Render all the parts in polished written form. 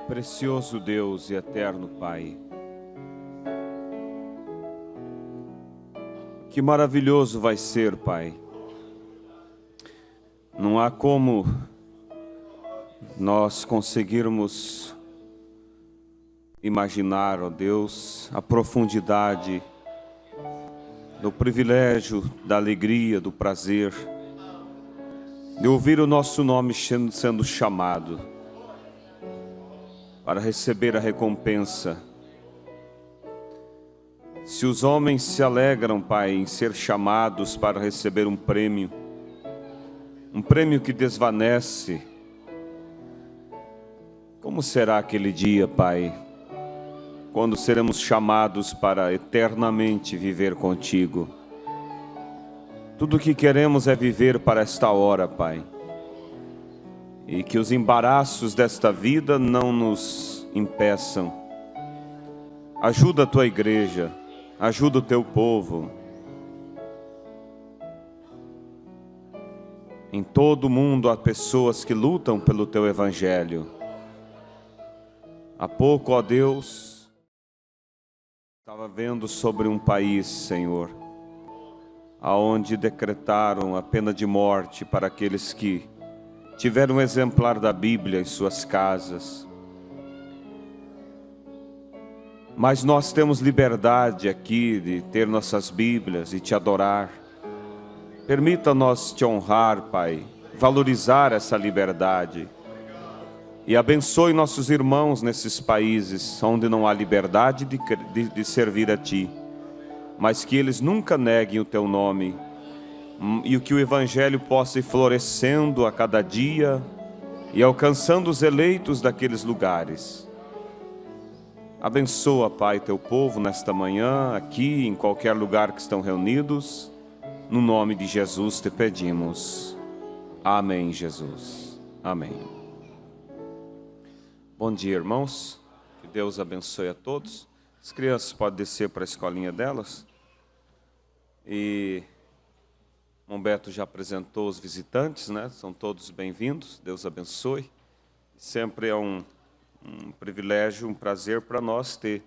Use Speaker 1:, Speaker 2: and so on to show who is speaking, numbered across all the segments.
Speaker 1: Precioso Deus e eterno Pai, que maravilhoso vai ser, Pai. Não há como nós conseguirmos imaginar, ó Deus, a profundidade do privilégio, da alegria, do prazer de ouvir o nosso nome sendo chamado para receber a recompensa. Se os homens se alegram, Pai, em ser chamados para receber um prêmio que desvanece, como será aquele dia, Pai, quando seremos chamados para eternamente viver contigo? Tudo o que queremos é viver para esta hora, Pai. E que os embaraços desta vida não nos impeçam. Ajuda a tua igreja, ajuda o teu povo. Em todo o mundo há pessoas que lutam pelo teu evangelho. Há pouco, ó Deus, estava vendo sobre um país, Senhor, aonde decretaram a pena de morte para aqueles que tiveram um exemplar da Bíblia em suas casas. Mas nós temos liberdade aqui de ter nossas Bíblias e te adorar. Permita-nos te honrar, Pai, valorizar essa liberdade. E abençoe nossos irmãos nesses países onde não há liberdade de servir a Ti. Mas que eles nunca neguem o Teu nome. E que o Evangelho possa ir florescendo a cada dia e alcançando os eleitos daqueles lugares. Abençoa, Pai, Teu povo nesta manhã, aqui, em qualquer lugar que estão reunidos. No nome de Jesus te pedimos. Amém, Jesus. Amém. Bom dia, irmãos. Que Deus abençoe a todos. As crianças podem descer para a escolinha delas. E Humberto já apresentou os visitantes, né? São todos bem-vindos, Deus abençoe. Sempre é um privilégio, um prazer para nós ter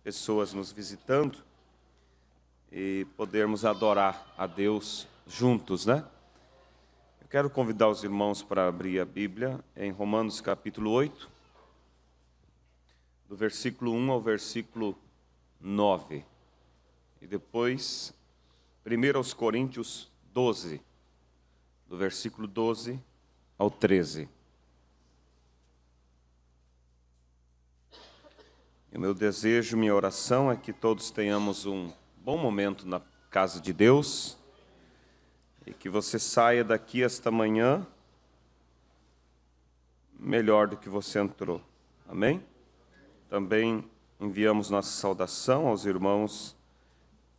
Speaker 1: pessoas nos visitando e podermos adorar a Deus juntos, né? Eu quero convidar os irmãos para abrir a Bíblia em Romanos capítulo 8, do versículo 1 ao versículo 9. E depois, 1 aos Coríntios 12, do versículo 12 ao 13. E o meu desejo, minha oração é que todos tenhamos um bom momento na casa de Deus e que você saia daqui esta manhã melhor do que você entrou. Amém? Também enviamos nossa saudação aos irmãos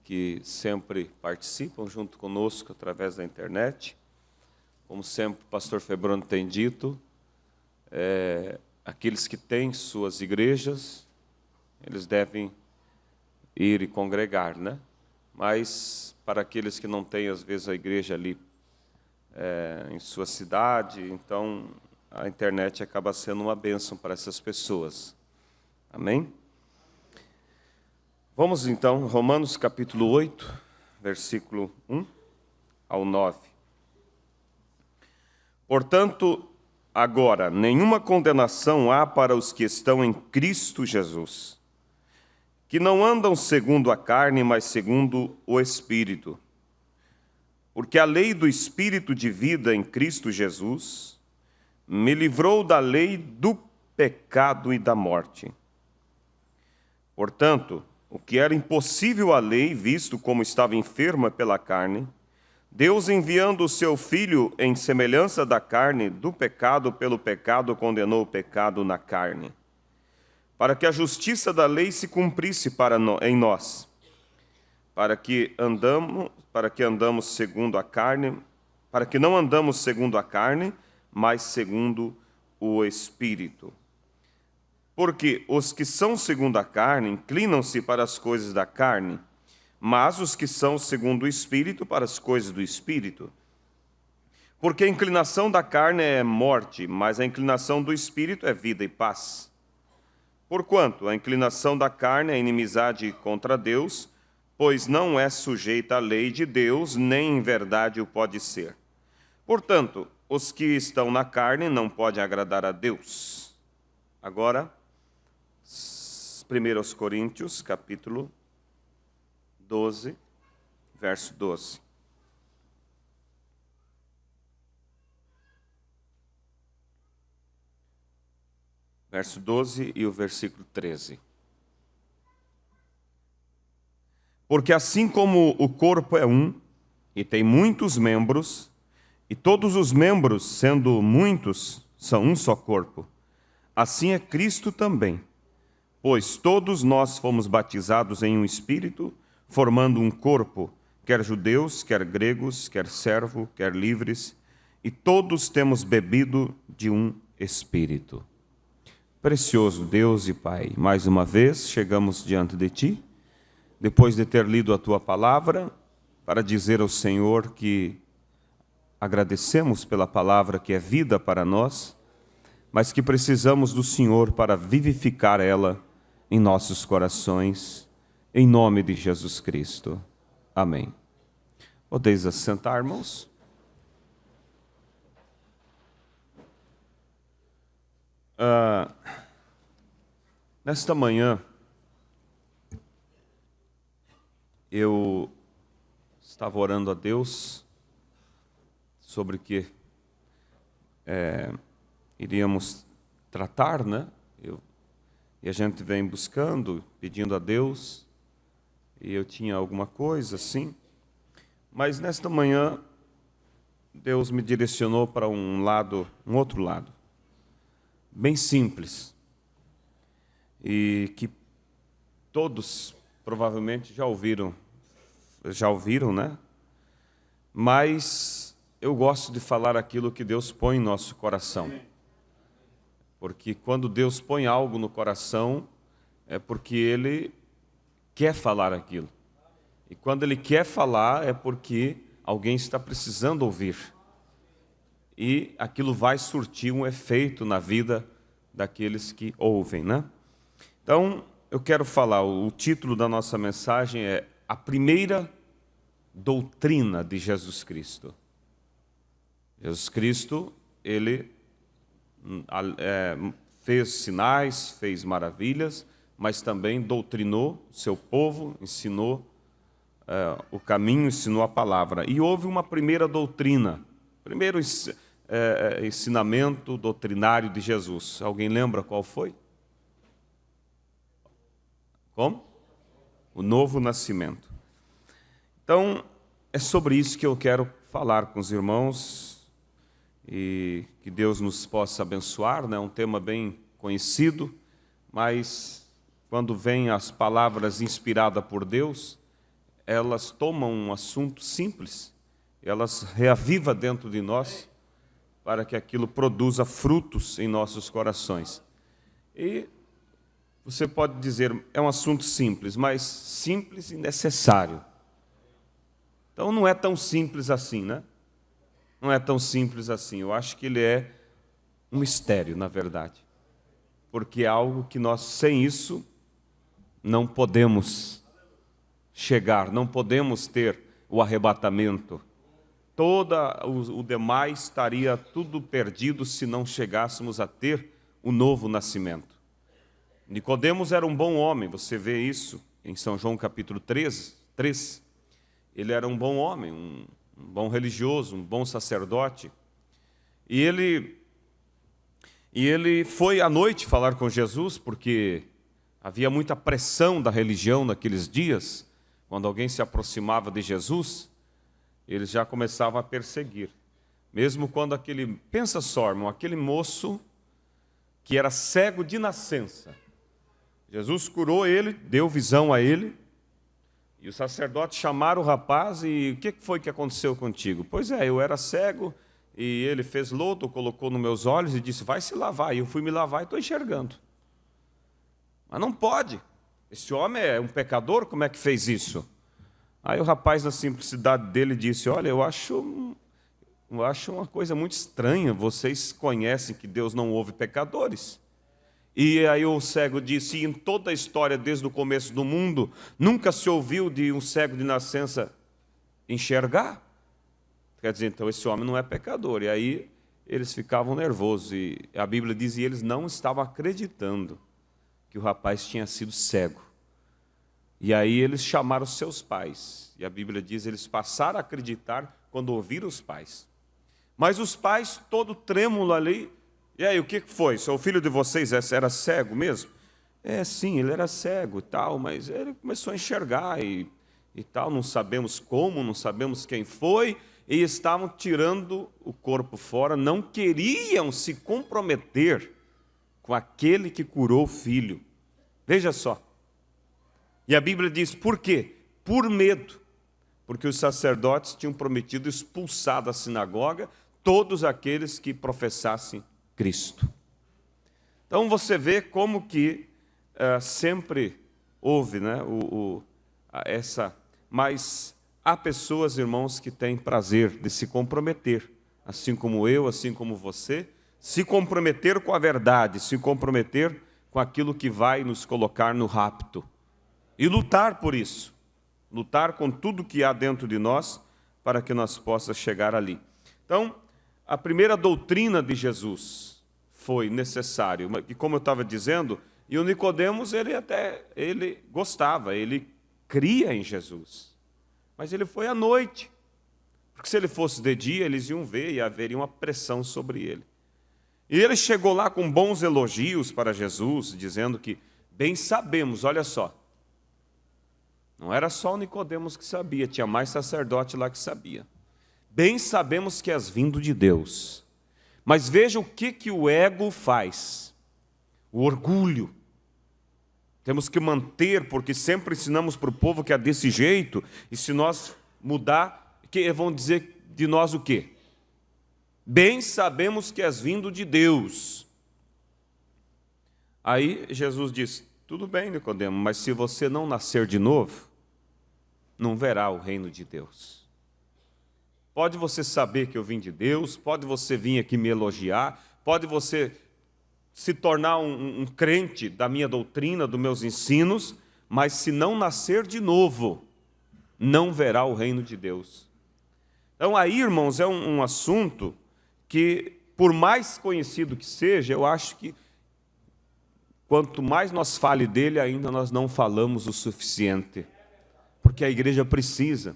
Speaker 1: que sempre participam junto conosco através da internet. Como sempre o pastor Febrônio tem dito, aqueles que têm suas igrejas, eles devem ir e congregar, né? Mas para aqueles que não têm, às vezes, a igreja ali em sua cidade, então a internet acaba sendo uma bênção para essas pessoas. Amém? Vamos então, Romanos capítulo 8, versículo 1 ao 9. Portanto, agora, nenhuma condenação há para os que estão em Cristo Jesus, que não andam segundo a carne, mas segundo o Espírito. Porque a lei do Espírito de vida em Cristo Jesus me livrou da lei do pecado e da morte. Portanto, o que era impossível à lei, visto como estava enferma pela carne, Deus, enviando o seu Filho em semelhança da carne, do pecado pelo pecado, condenou o pecado na carne, para que a justiça da lei se cumprisse em nós, para que andamos segundo a carne, para que não andamos segundo a carne, mas segundo o Espírito. Porque os que são segundo a carne inclinam-se para as coisas da carne, mas os que são segundo o Espírito para as coisas do Espírito. Porque a inclinação da carne é morte, mas a inclinação do Espírito é vida e paz. Porquanto a inclinação da carne é inimizade contra Deus, pois não é sujeita à lei de Deus, nem em verdade o pode ser. Portanto, os que estão na carne não podem agradar a Deus. Agora, 1 Coríntios, capítulo 12, verso 12. Verso 12 e o versículo 13. Porque assim como o corpo é um, e tem muitos membros, e todos os membros, sendo muitos, são um só corpo, assim é Cristo também. Pois todos nós fomos batizados em um Espírito, formando um corpo, quer judeus, quer gregos, quer servo, quer livres, e todos temos bebido de um Espírito. Precioso Deus e Pai, mais uma vez chegamos diante de Ti, depois de ter lido a Tua palavra, para dizer ao Senhor que agradecemos pela palavra que é vida para nós, mas que precisamos do Senhor para vivificar ela em nossos corações, em nome de Jesus Cristo. Amém. Podeis assentar, irmãos? Nesta manhã, eu estava orando a Deus sobre o que iríamos tratar, né? E a gente vem buscando, pedindo a Deus, e eu tinha alguma coisa assim, mas nesta manhã, Deus me direcionou para um outro lado, bem simples, e que todos provavelmente já ouviram, né? Mas eu gosto de falar aquilo que Deus põe em nosso coração. Porque quando Deus põe algo no coração, é porque Ele quer falar aquilo. E quando Ele quer falar, é porque alguém está precisando ouvir. E aquilo vai surtir um efeito na vida daqueles que ouvem, né? Então, eu quero falar, o título da nossa mensagem é A Primeira Doutrina de Jesus Cristo. Jesus Cristo, Ele fez sinais, fez maravilhas, mas também doutrinou o seu povo, ensinou o caminho, ensinou a palavra. E houve uma primeira doutrina, primeiro ensinamento doutrinário de Jesus. Alguém lembra qual foi? Como? O novo nascimento. Então, é sobre isso que eu quero falar com os irmãos e que Deus nos possa abençoar, né? É um tema bem conhecido, mas quando vêm as palavras inspiradas por Deus, elas tomam um assunto simples, elas reavivam dentro de nós para que aquilo produza frutos em nossos corações. E você pode dizer, é um assunto simples, mas simples e necessário. Então não é tão simples assim, né? Não é tão simples assim. Eu acho que ele é um mistério, na verdade. Porque é algo que nós, sem isso, não podemos chegar, não podemos ter o arrebatamento. O demais estaria tudo perdido se não chegássemos a ter o novo nascimento. Nicodemos era um bom homem, você vê isso em São João capítulo 3. Ele era um bom homem, um bom religioso, um bom sacerdote. E ele foi à noite falar com Jesus, porque havia muita pressão da religião naqueles dias. Quando alguém se aproximava de Jesus, eles já começavam a perseguir. Mesmo quando pensa só, irmão, aquele moço que era cego de nascença. Jesus curou ele, deu visão a ele, e os sacerdotes chamaram o rapaz e o que foi que aconteceu contigo? Pois é, eu era cego e ele fez lodo, colocou nos meus olhos e disse, vai se lavar. E eu fui me lavar e estou enxergando. Mas não pode, esse homem é um pecador, como é que fez isso? Aí o rapaz, na simplicidade dele, disse, olha, eu acho uma coisa muito estranha, vocês conhecem que Deus não ouve pecadores. E aí o cego disse: em toda a história, desde o começo do mundo, nunca se ouviu de um cego de nascença enxergar? Quer dizer, então esse homem não é pecador. E aí eles ficavam nervosos. E a Bíblia diz: e eles não estavam acreditando que o rapaz tinha sido cego. E aí eles chamaram seus pais. E a Bíblia diz: eles passaram a acreditar quando ouviram os pais. Mas os pais, todo trêmulo ali: e aí, o que foi? O filho de vocês era cego mesmo? Sim, ele era cego e tal, mas ele começou a enxergar e tal, não sabemos como, não sabemos quem foi, e estavam tirando o corpo fora, não queriam se comprometer com aquele que curou o filho. Veja só. E a Bíblia diz: por quê? Por medo, porque os sacerdotes tinham prometido expulsar da sinagoga todos aqueles que professassem Cristo. Então você vê como que sempre houve, né, mas há pessoas, irmãos, que têm prazer de se comprometer, assim como eu, assim como você, se comprometer com a verdade, se comprometer com aquilo que vai nos colocar no rapto, e lutar por isso, lutar com tudo que há dentro de nós, para que nós possamos chegar ali. Então, a primeira doutrina de Jesus foi necessário, e como eu estava dizendo, e o Nicodemos, ele gostava, ele cria em Jesus, mas ele foi à noite, porque se ele fosse de dia, eles iam ver e haveria uma pressão sobre ele. E ele chegou lá com bons elogios para Jesus, dizendo que, bem sabemos, olha só, não era só o Nicodemos que sabia, tinha mais sacerdote lá que sabia. Bem sabemos que és vindo de Deus. Mas veja o que o ego faz. O orgulho. Temos que manter, porque sempre ensinamos para o povo que é desse jeito, e se nós mudar, que vão dizer de nós o quê? Bem sabemos que és vindo de Deus. Aí Jesus diz: tudo bem, Nicodemo, mas se você não nascer de novo, não verá o reino de Deus. Pode você saber que eu vim de Deus, pode você vir aqui me elogiar, pode você se tornar um crente da minha doutrina, dos meus ensinos, mas se não nascer de novo, não verá o reino de Deus. Então aí, irmãos, é um assunto que, por mais conhecido que seja, eu acho que quanto mais nós fale dele, ainda nós não falamos o suficiente, porque a igreja precisa.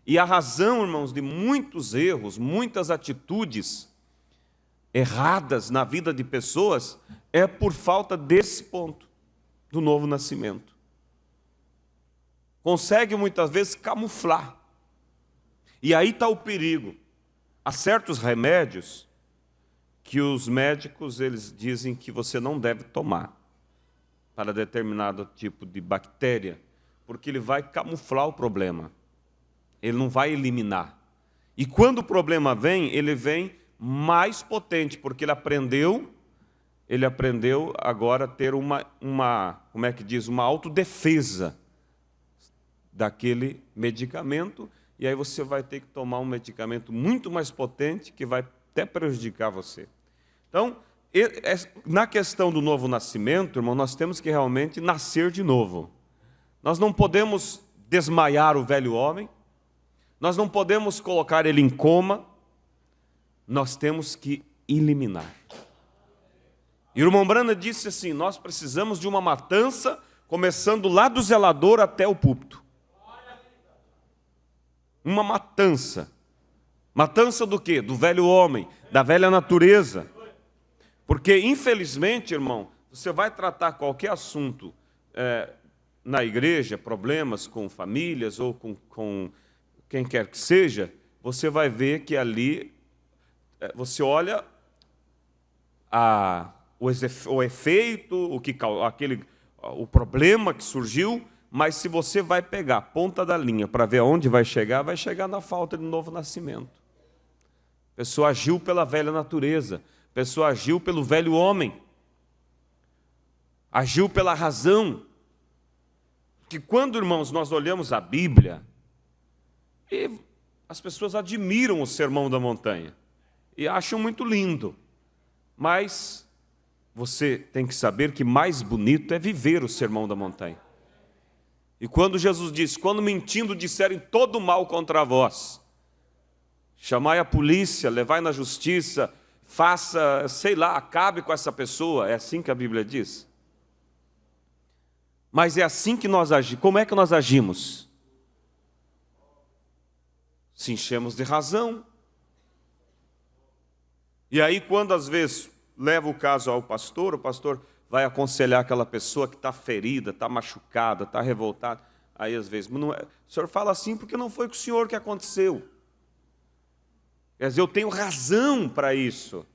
Speaker 1: E a razão, irmãos, de muitos erros, muitas atitudes erradas na vida de pessoas, é por falta desse ponto, do novo nascimento. Consegue muitas vezes camuflar. E aí está o perigo. Há certos remédios que os médicos eles dizem que você não deve tomar para determinado tipo de bactéria, porque ele vai camuflar o problema. Ele não vai eliminar. E quando o problema vem, ele vem mais potente, porque ele aprendeu agora a ter como é que diz, uma autodefesa daquele medicamento, e aí você vai ter que tomar um medicamento muito mais potente, que vai até prejudicar você. Então, na questão do novo nascimento, irmão, nós temos que realmente nascer de novo. Nós não podemos desmaiar o velho homem, nós não podemos colocar ele em coma, nós temos que eliminar. E o irmão Branham disse assim: nós precisamos de uma matança, começando lá do zelador até o púlpito. Uma matança. Matança do quê? Do velho homem, da velha natureza. Porque, infelizmente, irmão, você vai tratar qualquer assunto na igreja, problemas com famílias ou com quem quer que seja, você vai ver que ali, você olha o efeito, o problema que surgiu, mas se você vai pegar a ponta da linha para ver aonde vai chegar na falta de novo nascimento. A pessoa agiu pela velha natureza, a pessoa agiu pelo velho homem, agiu pela razão. Que quando, irmãos, nós olhamos a Bíblia, e as pessoas admiram o Sermão da Montanha e acham muito lindo, mas você tem que saber que mais bonito é viver o sermão da montanha. E quando Jesus disse, quando mentindo disserem todo mal contra vós, chamai a polícia, levai na justiça, faça, sei lá, acabe com essa pessoa. É assim que a Bíblia diz. Mas é assim que nós agimos. Como é que nós agimos? Se enchemos de razão. E aí, quando às vezes leva o caso ao pastor, o pastor vai aconselhar aquela pessoa que está ferida, está machucada, está revoltada. Aí às vezes, não é, o senhor fala assim porque não foi com o senhor que aconteceu. Quer dizer, eu tenho razão para isso.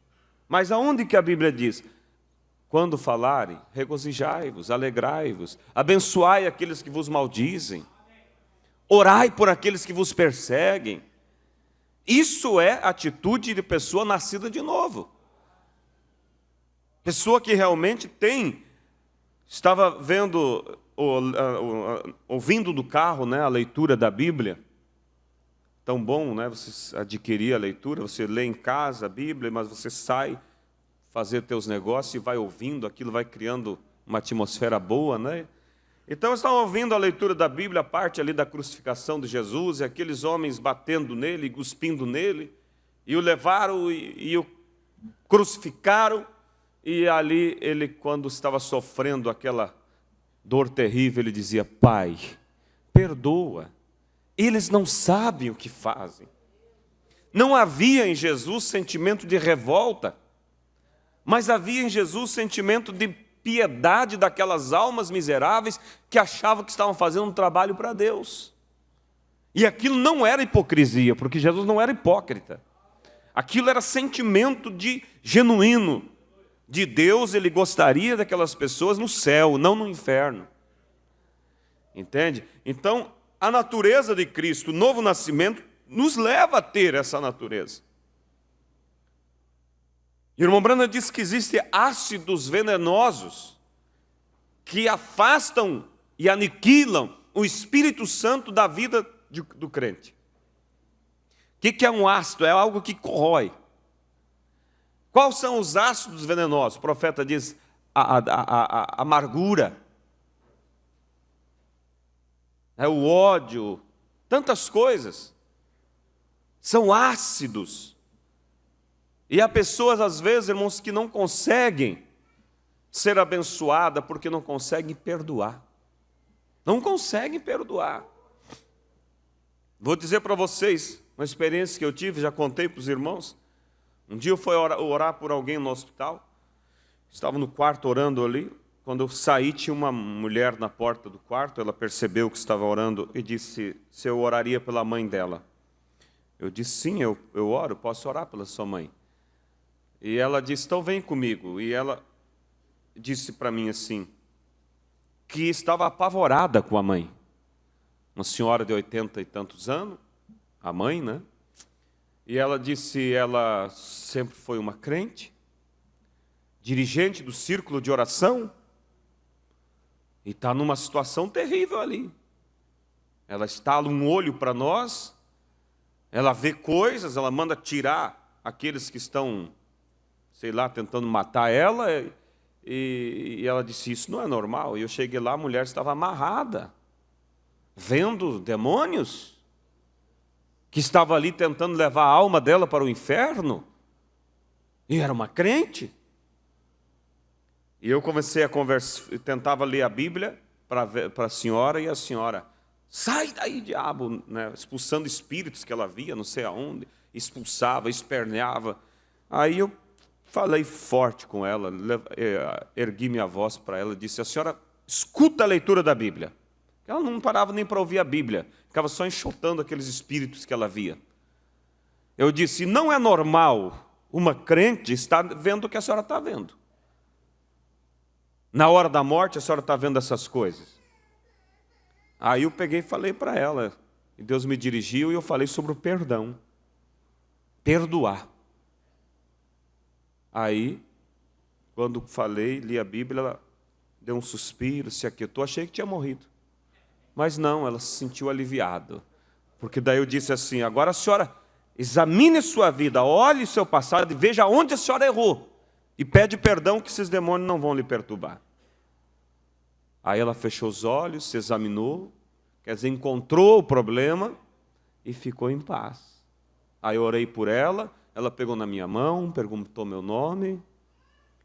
Speaker 1: Mas aonde que a Bíblia diz? Quando falarem, regozijai-vos, alegrai-vos, abençoai aqueles que vos maldizem, orai por aqueles que vos perseguem. Isso é atitude de pessoa nascida de novo. Pessoa que realmente estava vendo, ouvindo do carro, né, a leitura da Bíblia. Tão bom, né, você adquirir a leitura, você lê em casa a Bíblia, mas você sai fazer teus negócios e vai ouvindo, aquilo vai criando uma atmosfera boa, né? Então, estavam ouvindo a leitura da Bíblia, a parte ali da crucificação de Jesus, e aqueles homens batendo nele, cuspindo nele, e o levaram e o crucificaram, e ali ele, quando estava sofrendo aquela dor terrível, ele dizia, Pai, perdoa, eles não sabem o que fazem. Não havia em Jesus sentimento de revolta, mas havia em Jesus sentimento de piedade daquelas almas miseráveis que achavam que estavam fazendo um trabalho para Deus. E aquilo não era hipocrisia, porque Jesus não era hipócrita. Aquilo era sentimento genuíno de Deus. Ele gostaria daquelas pessoas no céu, não no inferno. Entende? Então, a natureza de Cristo, o novo nascimento, nos leva a ter essa natureza. Irmão Branham diz que existem ácidos venenosos que afastam e aniquilam o Espírito Santo da vida do crente. O que é um ácido? É algo que corrói. Quais são os ácidos venenosos? O profeta diz a amargura, o ódio, tantas coisas. São ácidos. E há pessoas, às vezes, irmãos, que não conseguem ser abençoadas porque não conseguem perdoar. Não conseguem perdoar. Vou dizer para vocês uma experiência que eu tive, já contei para os irmãos. Um dia eu fui orar por alguém no hospital. Estava no quarto orando ali. Quando eu saí, tinha uma mulher na porta do quarto. Ela percebeu que estava orando e disse se eu oraria pela mãe dela. Eu disse, sim, eu oro, posso orar pela sua mãe. E ela disse, então vem comigo. E ela disse para mim assim, que estava apavorada com a mãe. Uma senhora de 80 e tantos anos, a mãe, né? E ela disse, ela sempre foi uma crente, dirigente do círculo de oração, e está numa situação terrível ali. Ela estala um olho para nós, ela vê coisas, ela manda tirar aqueles que estão, sei lá, tentando matar ela, e ela disse, isso não é normal. E eu cheguei lá, a mulher estava amarrada, vendo demônios, que estava ali tentando levar a alma dela para o inferno, e era uma crente. E eu comecei a conversar, tentava ler a Bíblia para a senhora, e a senhora, sai daí, diabo, né? Expulsando espíritos que ela via, não sei aonde, expulsava, esperneava. Aí eu falei forte com ela, ergui minha voz para ela, disse, a senhora escuta a leitura da Bíblia. Ela não parava nem para ouvir a Bíblia, ficava só enxotando aqueles espíritos que ela via. Eu disse, não é normal uma crente estar vendo o que a senhora está vendo. Na hora da morte a senhora está vendo essas coisas. Aí eu peguei e falei para ela, e Deus me dirigiu e eu falei sobre o perdão. Perdoar. Aí, quando falei, li a Bíblia, ela deu um suspiro, se aquietou, achei que tinha morrido. Mas não, ela se sentiu aliviada. Porque daí eu disse assim, agora a senhora examine sua vida, olhe seu passado e veja onde a senhora errou. E pede perdão que esses demônios não vão lhe perturbar. Aí ela fechou os olhos, se examinou, quer dizer, encontrou o problema e ficou em paz. Aí eu orei por ela, ela pegou na minha mão, perguntou meu nome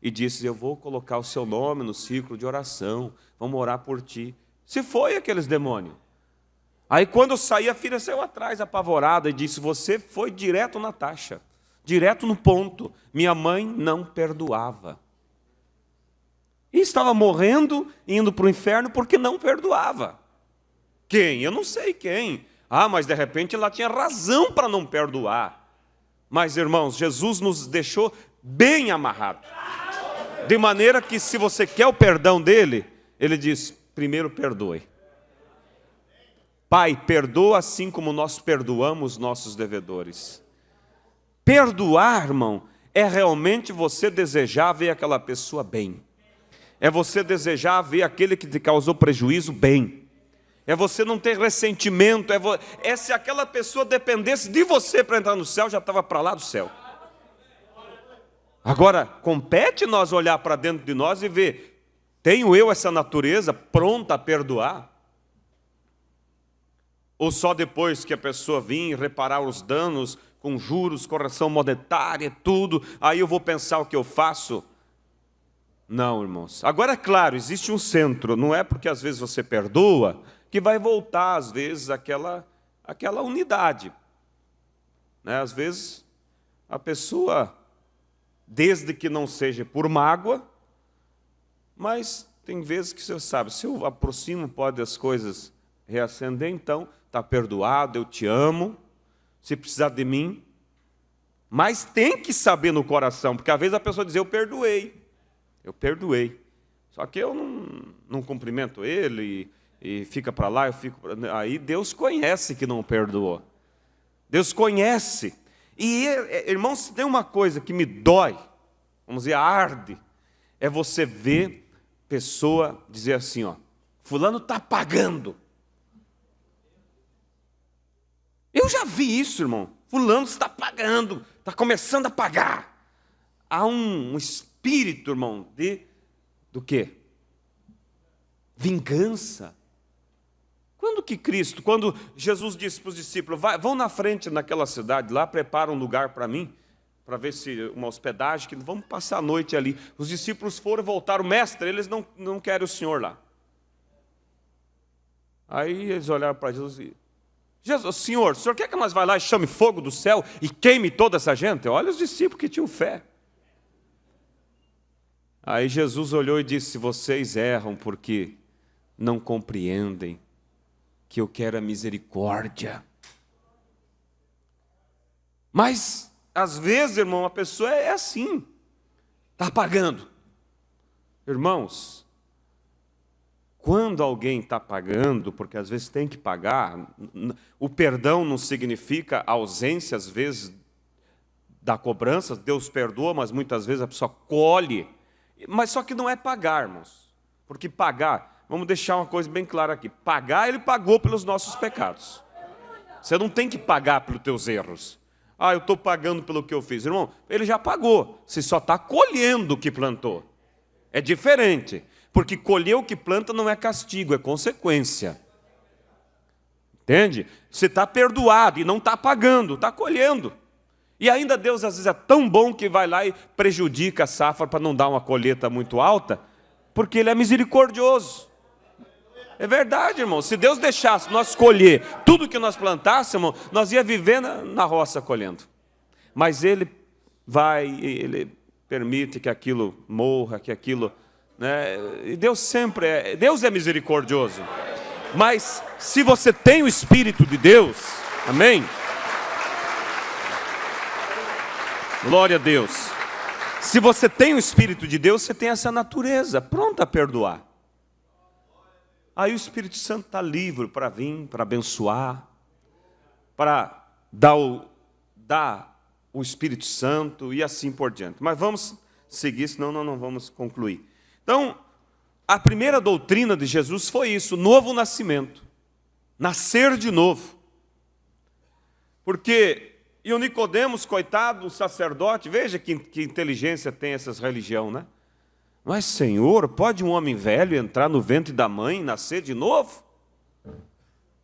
Speaker 1: e disse, eu vou colocar o seu nome no círculo de oração, vamos orar por ti. Se foi aqueles demônios. Aí quando eu saí, a filha saiu atrás, apavorada, e disse, você foi direto na taxa, direto no ponto. Minha mãe não perdoava. E estava morrendo, indo para o inferno, porque não perdoava. Quem? Eu não sei quem. Ah, mas de repente ela tinha razão para não perdoar. Mas, irmãos, Jesus nos deixou bem amarrado. De maneira que, se você quer o perdão dele, ele diz, primeiro perdoe. Pai, perdoa assim como nós perdoamos nossos devedores. Perdoar, irmão, é realmente você desejar ver aquela pessoa bem. É você desejar ver aquele que te causou prejuízo bem. É você não ter ressentimento. É se aquela pessoa dependesse de você para entrar no céu, já estava para lá do céu. Agora, compete nós olhar para dentro de nós e ver, tenho eu essa natureza pronta a perdoar? Ou só depois que a pessoa vir reparar os danos com juros, correção monetária, tudo, aí eu vou pensar o que eu faço? Não, irmãos. Agora, é claro, existe um centro. Não é porque às vezes você perdoa que vai voltar, às vezes, aquela unidade. Né? Às vezes, a pessoa, desde que não seja por mágoa, mas tem vezes que você sabe, se eu aproximo, pode as coisas reacender, então está perdoado, eu te amo, se precisar de mim. Mas tem que saber no coração, porque às vezes a pessoa diz, eu perdoei. Só que eu não cumprimento ele e fica para lá, eu fico pra... Aí Deus conhece que não perdoou. Deus conhece. E, irmãos, tem uma coisa que me dói, vamos dizer, arde, é você ver pessoa dizer assim, ó, fulano está pagando. Eu já vi isso, irmão. Fulano está pagando, está começando a pagar. Há um espírito, irmão, do quê? Vingança. Quando Jesus disse para os discípulos, vão na frente naquela cidade lá, prepara um lugar para mim, para ver se uma hospedagem, que vamos passar a noite ali. Os discípulos foram e voltaram, mestre, eles não querem o senhor lá. Aí eles olharam para Jesus e, Jesus, o senhor quer que nós vá lá e chame fogo do céu e queime toda essa gente? Olha os discípulos que tinham fé. Aí Jesus olhou e disse, vocês erram porque não compreendem que eu quero a misericórdia. Mas, às vezes, irmão, a pessoa é assim, está pagando. Irmãos, quando alguém está pagando, porque às vezes tem que pagar, o perdão não significa a ausência, às vezes, da cobrança, Deus perdoa, mas muitas vezes a pessoa colhe. Mas só que não é pagar, irmãos. Porque pagar, vamos deixar uma coisa bem clara aqui, pagar, ele pagou pelos nossos pecados. Você não tem que pagar pelos teus erros. Ah, eu estou pagando pelo que eu fiz. Irmão, ele já pagou, você só está colhendo o que plantou. É diferente. Porque colher o que planta não é castigo, é consequência. Entende? Você está perdoado e não está pagando, está colhendo. E ainda Deus às vezes é tão bom que vai lá e prejudica a safra para não dar uma colheita muito alta, porque Ele é misericordioso. É verdade, irmão. Se Deus deixasse nós colher tudo que nós plantássemos, nós ia viver na roça colhendo. Mas Ele permite que aquilo morra, que aquilo... E Deus é misericordioso. Mas se você tem o Espírito de Deus, amém? Glória a Deus. Se você tem o Espírito de Deus, você tem essa natureza pronta a perdoar. Aí o Espírito Santo está livre para vir, para abençoar, para dar o Espírito Santo e assim por diante. Mas vamos seguir, senão não vamos concluir. Então, a primeira doutrina de Jesus foi isso, novo nascimento. Nascer de novo. Porque E o Nicodemos, coitado, um sacerdote, veja que inteligência tem essas religiões, né? Mas, Senhor, pode um homem velho entrar no ventre da mãe e nascer de novo?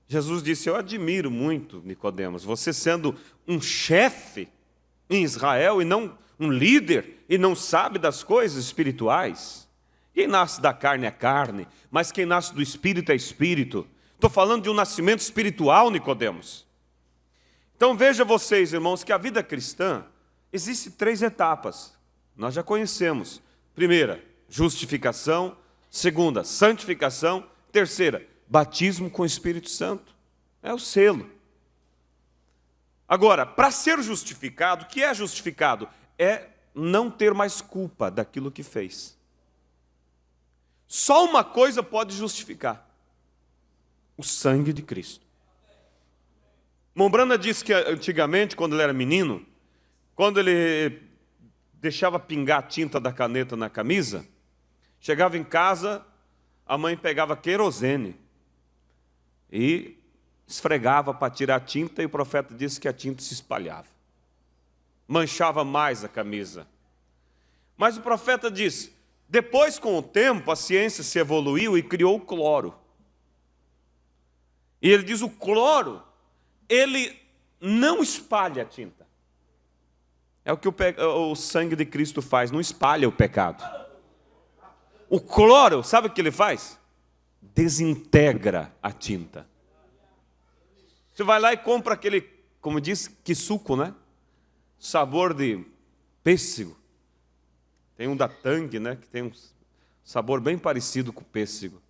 Speaker 1: Jesus disse, eu admiro muito, Nicodemos, você sendo um chefe em Israel e não um líder, e não sabe das coisas espirituais. Quem nasce da carne é carne, mas quem nasce do Espírito é Espírito. Estou falando de um nascimento espiritual, Nicodemos. Então veja vocês, irmãos, que a vida cristã existe 3 etapas. Nós já conhecemos. Primeira, justificação. Segunda, santificação. Terceira, batismo com o Espírito Santo. É o selo. Agora, para ser justificado, o que é justificado? É não ter mais culpa daquilo que fez. Só uma coisa pode justificar: o sangue de Cristo. Mombrana disse que antigamente, quando ele era menino, quando ele deixava pingar a tinta da caneta na camisa, chegava em casa, a mãe pegava querosene e esfregava para tirar a tinta, e o profeta disse que a tinta se espalhava, manchava mais a camisa. Mas o profeta disse, depois com o tempo a ciência se evoluiu e criou o cloro. E ele diz, o cloro, ele não espalha a tinta. É o que o sangue de Cristo faz, não espalha o pecado. O cloro, sabe o que ele faz? Desintegra a tinta. Você vai lá e compra aquele, como diz, que suco, né? Sabor de pêssego. Tem um da Tang, né? Que tem um sabor bem parecido com o pêssego.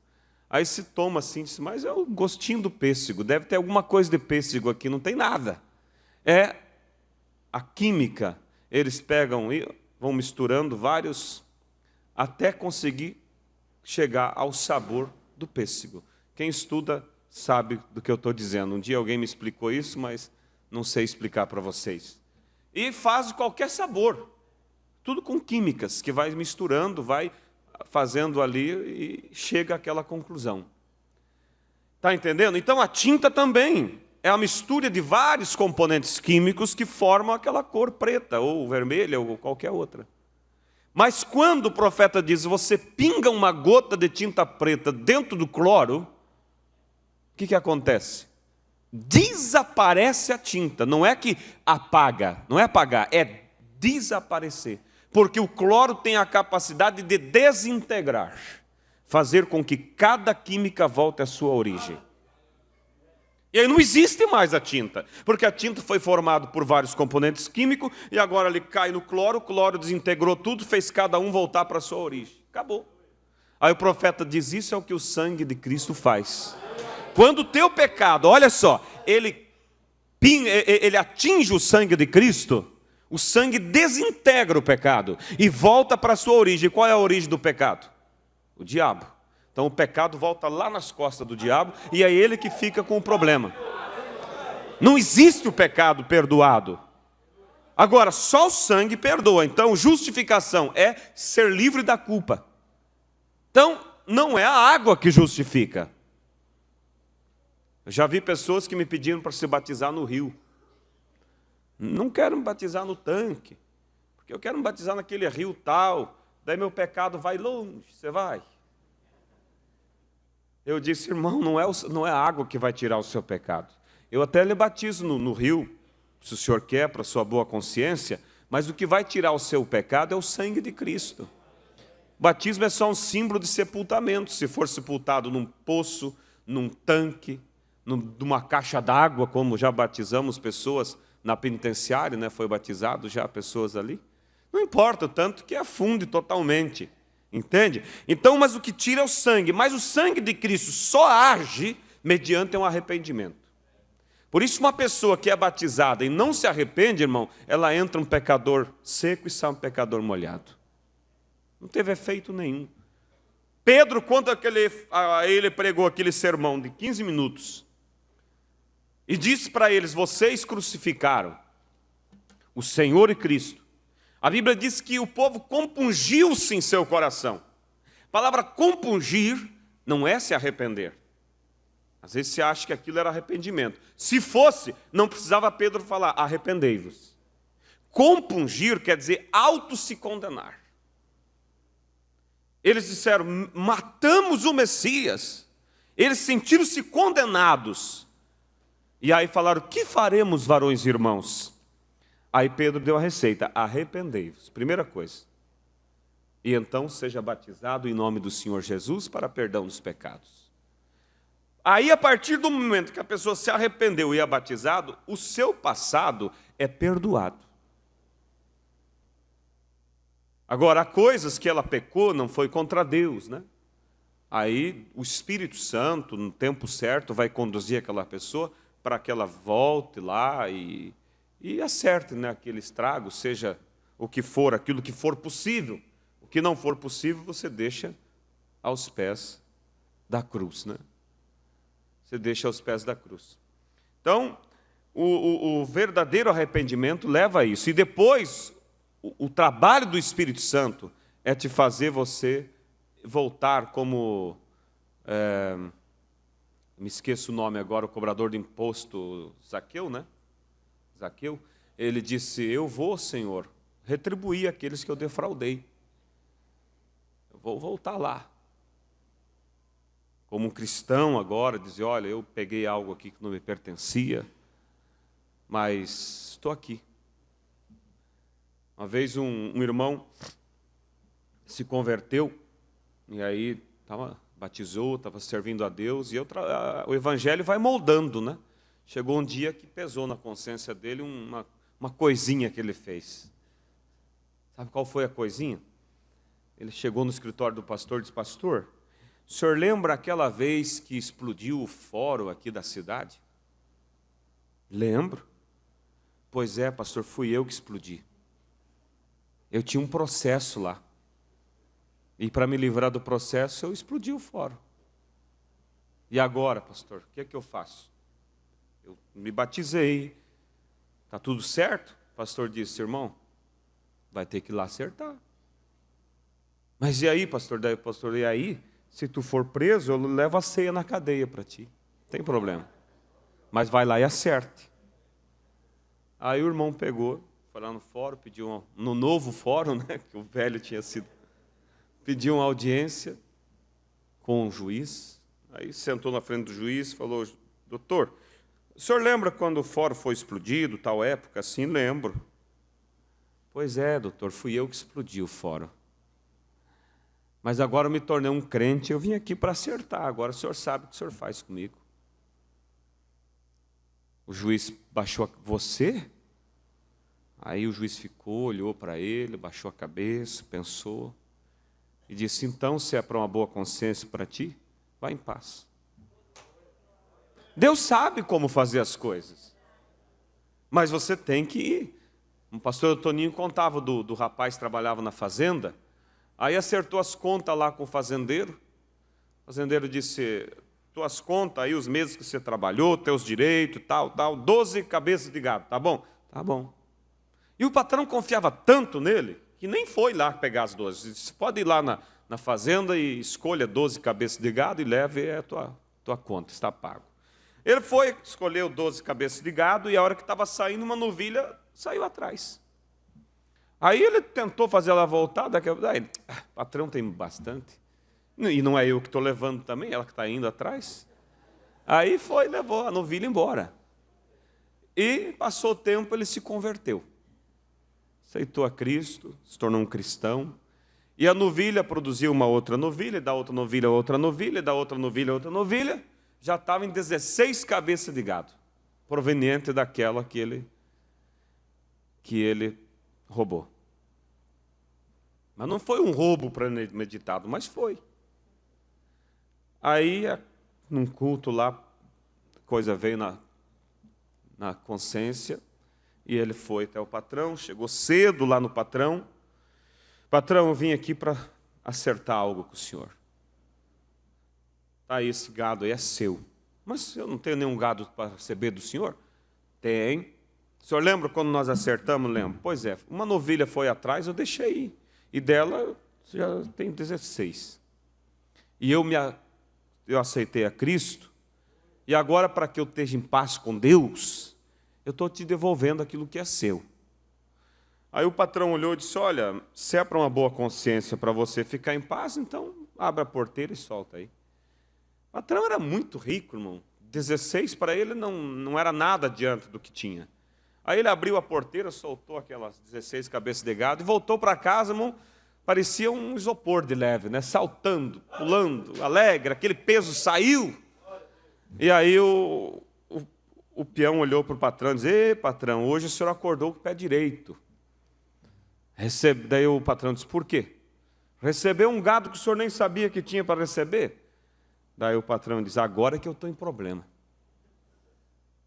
Speaker 1: Aí se toma assim, diz, mas é o gostinho do pêssego. Deve ter alguma coisa de pêssego aqui. Não tem nada. É a química. Eles pegam e vão misturando vários até conseguir chegar ao sabor do pêssego. Quem estuda sabe do que eu estou dizendo. Um dia alguém me explicou isso, mas não sei explicar para vocês. E faz qualquer sabor. Tudo com químicas, que vai misturando, vai fazendo ali e chega àquela conclusão. Está entendendo? Então a tinta também é a mistura de vários componentes químicos que formam aquela cor preta, ou vermelha, ou qualquer outra. Mas quando o profeta diz, você pinga uma gota de tinta preta dentro do cloro, o que acontece? Desaparece a tinta. Não é que apaga, não é apagar, é desaparecer. Porque o cloro tem a capacidade de desintegrar, fazer com que cada química volte à sua origem. E aí não existe mais a tinta, porque a tinta foi formada por vários componentes químicos, e agora ele cai no cloro, o cloro desintegrou tudo, fez cada um voltar para a sua origem. Acabou. Aí o profeta diz, isso é o que o sangue de Cristo faz. Quando o teu pecado, olha só, ele atinge o sangue de Cristo, o sangue desintegra o pecado e volta para a sua origem. Qual é a origem do pecado? O diabo. Então o pecado volta lá nas costas do diabo e é ele que fica com o problema. Não existe o pecado perdoado. Agora, só o sangue perdoa. Então, justificação é ser livre da culpa. Então, não é a água que justifica. Eu já vi pessoas que me pediram para se batizar no rio. Não quero me batizar no tanque, porque eu quero me batizar naquele rio tal, daí meu pecado vai longe, você vai. Eu disse, irmão, não é a água que vai tirar o seu pecado. Eu até lhe batizo no rio, se o senhor quer, para a sua boa consciência, mas o que vai tirar o seu pecado é o sangue de Cristo. O batismo é só um símbolo de sepultamento. Se for sepultado num poço, num tanque, numa caixa d'água, como já batizamos pessoas na penitenciária, né? Foi batizado já pessoas ali. Não importa, tanto que afunde totalmente. Entende? Então, mas o que tira é o sangue. Mas o sangue de Cristo só age mediante um arrependimento. Por isso, uma pessoa que é batizada e não se arrepende, irmão, ela entra um pecador seco e sai um pecador molhado. Não teve efeito nenhum. Pedro, quando ele pregou aquele sermão de 15 minutos, e disse para eles, vocês crucificaram o Senhor e Cristo. A Bíblia diz que o povo compungiu-se em seu coração. A palavra compungir não é se arrepender. Às vezes você acha que aquilo era arrependimento. Se fosse, não precisava Pedro falar, arrependei-vos. Compungir quer dizer auto-se condenar. Eles disseram, matamos o Messias. Eles sentiram-se condenados. E aí falaram, que faremos, varões e irmãos? Aí Pedro deu a receita, arrependei-vos. Primeira coisa. E então seja batizado em nome do Senhor Jesus para perdão dos pecados. Aí, a partir do momento que a pessoa se arrependeu e é batizado, o seu passado é perdoado. Agora, há coisas que ela pecou, não foi contra Deus, né? Aí, o Espírito Santo, no tempo certo, vai conduzir aquela pessoa para que ela volte lá e acerte, né, aquele estrago, seja o que for, aquilo que for possível. O que não for possível, você deixa aos pés da cruz, né? Você deixa aos pés da cruz. Então, o verdadeiro arrependimento leva a isso. E depois, o trabalho do Espírito Santo é te fazer você voltar como... me esqueço o nome agora, o cobrador de imposto, Zaqueu, né? Zaqueu. Ele disse, eu vou, Senhor, retribuir aqueles que eu defraudei. Eu vou voltar lá. Como um cristão agora, dizer, olha, eu peguei algo aqui que não me pertencia, mas estou aqui. Uma vez um irmão se converteu, e aí batizou, estava servindo a Deus, e o evangelho vai moldando, né? Chegou um dia que pesou na consciência dele uma coisinha que ele fez. Sabe qual foi a coisinha? Ele chegou no escritório do pastor e disse, pastor, o senhor lembra aquela vez que explodiu o fórum aqui da cidade? Lembro. Pois é, pastor, fui eu que explodi. Eu tinha um processo lá. E para me livrar do processo, eu explodi o fórum. E agora, pastor, o que é que eu faço? Eu me batizei. Está tudo certo? O pastor disse, irmão, vai ter que ir lá acertar. Mas e aí, pastor? Daí, pastor, e aí? Se tu for preso, eu levo a ceia na cadeia para ti. Não tem problema. Mas vai lá e acerte. Aí o irmão pegou, foi lá no fórum, pediu no novo fórum, né, que o velho tinha sido, pediu uma audiência com o juiz. Aí sentou na frente do juiz e falou, doutor, o senhor lembra quando o fórum foi explodido, tal época? Assim, lembro. Pois é, doutor, fui eu que explodi o fórum. Mas agora eu me tornei um crente, eu vim aqui para acertar, agora o senhor sabe o que o senhor faz comigo. O juiz baixou você? Aí o juiz ficou, olhou para ele, baixou a cabeça, pensou, e disse, então, se é para uma boa consciência para ti, vá em paz. Deus sabe como fazer as coisas, mas você tem que ir. O pastor Toninho contava do rapaz que trabalhava na fazenda. Aí acertou as contas lá com o fazendeiro. O fazendeiro disse, tuas contas aí, os meses que você trabalhou, teus direitos, tal, 12 cabeças de gado, tá bom? Tá bom. E o patrão confiava tanto nele, que nem foi lá pegar as 12. Disse, pode ir lá na fazenda e escolha 12 cabeças de gado e leve a tua conta, está pago. Ele foi, escolheu 12 cabeças de gado e a hora que estava saindo, uma novilha saiu atrás. Aí ele tentou fazer ela voltar, patrão tem bastante. E não é eu que estou levando também, ela que está indo atrás. Aí foi, levou a novilha embora. E passou o tempo, ele se converteu. Aceitou a Cristo, se tornou um cristão. E a novilha produziu uma outra novilha, da outra novilha, outra novilha, da outra novilha, outra novilha. Já estava em 16 cabeças de gado, proveniente daquela que ele roubou. Mas não foi um roubo premeditado, mas foi. Aí, num culto lá, a coisa veio na consciência, e ele foi até o patrão, chegou cedo lá no patrão. Patrão, eu vim aqui para acertar algo com o senhor. Tá, esse gado aí é seu. Mas eu não tenho nenhum gado para receber do senhor? Tem. O senhor lembra quando nós acertamos? Lembro. Pois é, uma novilha foi atrás, eu deixei ir. E dela já tem 16. E eu aceitei a Cristo, E agora, para que eu esteja em paz com Deus, eu estou te devolvendo aquilo que é seu. Aí o patrão olhou e disse, olha, se é para uma boa consciência, para você ficar em paz, então abre a porteira e solta aí. O patrão era muito rico, irmão. 16 para ele não era nada diante do que tinha. Aí ele abriu a porteira, soltou aquelas 16 cabeças de gado e voltou para casa, irmão. Parecia um isopor de leve, né? Saltando, pulando, alegre, aquele peso saiu. E aí o peão olhou para o patrão e disse, ei, patrão, hoje o senhor acordou com o pé direito. Daí o patrão disse, por quê? Recebeu um gado que o senhor nem sabia que tinha para receber. Daí o patrão diz, agora é que eu estou em problema.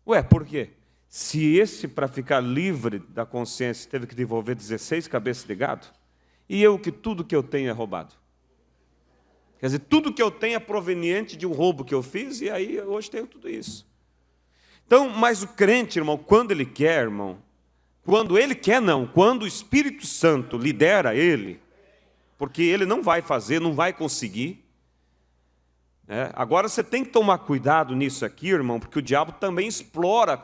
Speaker 1: Ué, por quê? Se esse, para ficar livre da consciência, teve que devolver 16 cabeças de gado, e eu que tudo que eu tenho é roubado. Quer dizer, tudo que eu tenho é proveniente de um roubo que eu fiz, e aí hoje tenho tudo isso. Então, mas o crente, irmão, quando ele quer, irmão, quando ele quer não, quando o Espírito Santo lidera ele, porque ele não vai fazer, não vai conseguir. Agora você tem que tomar cuidado nisso aqui, irmão, porque o diabo também explora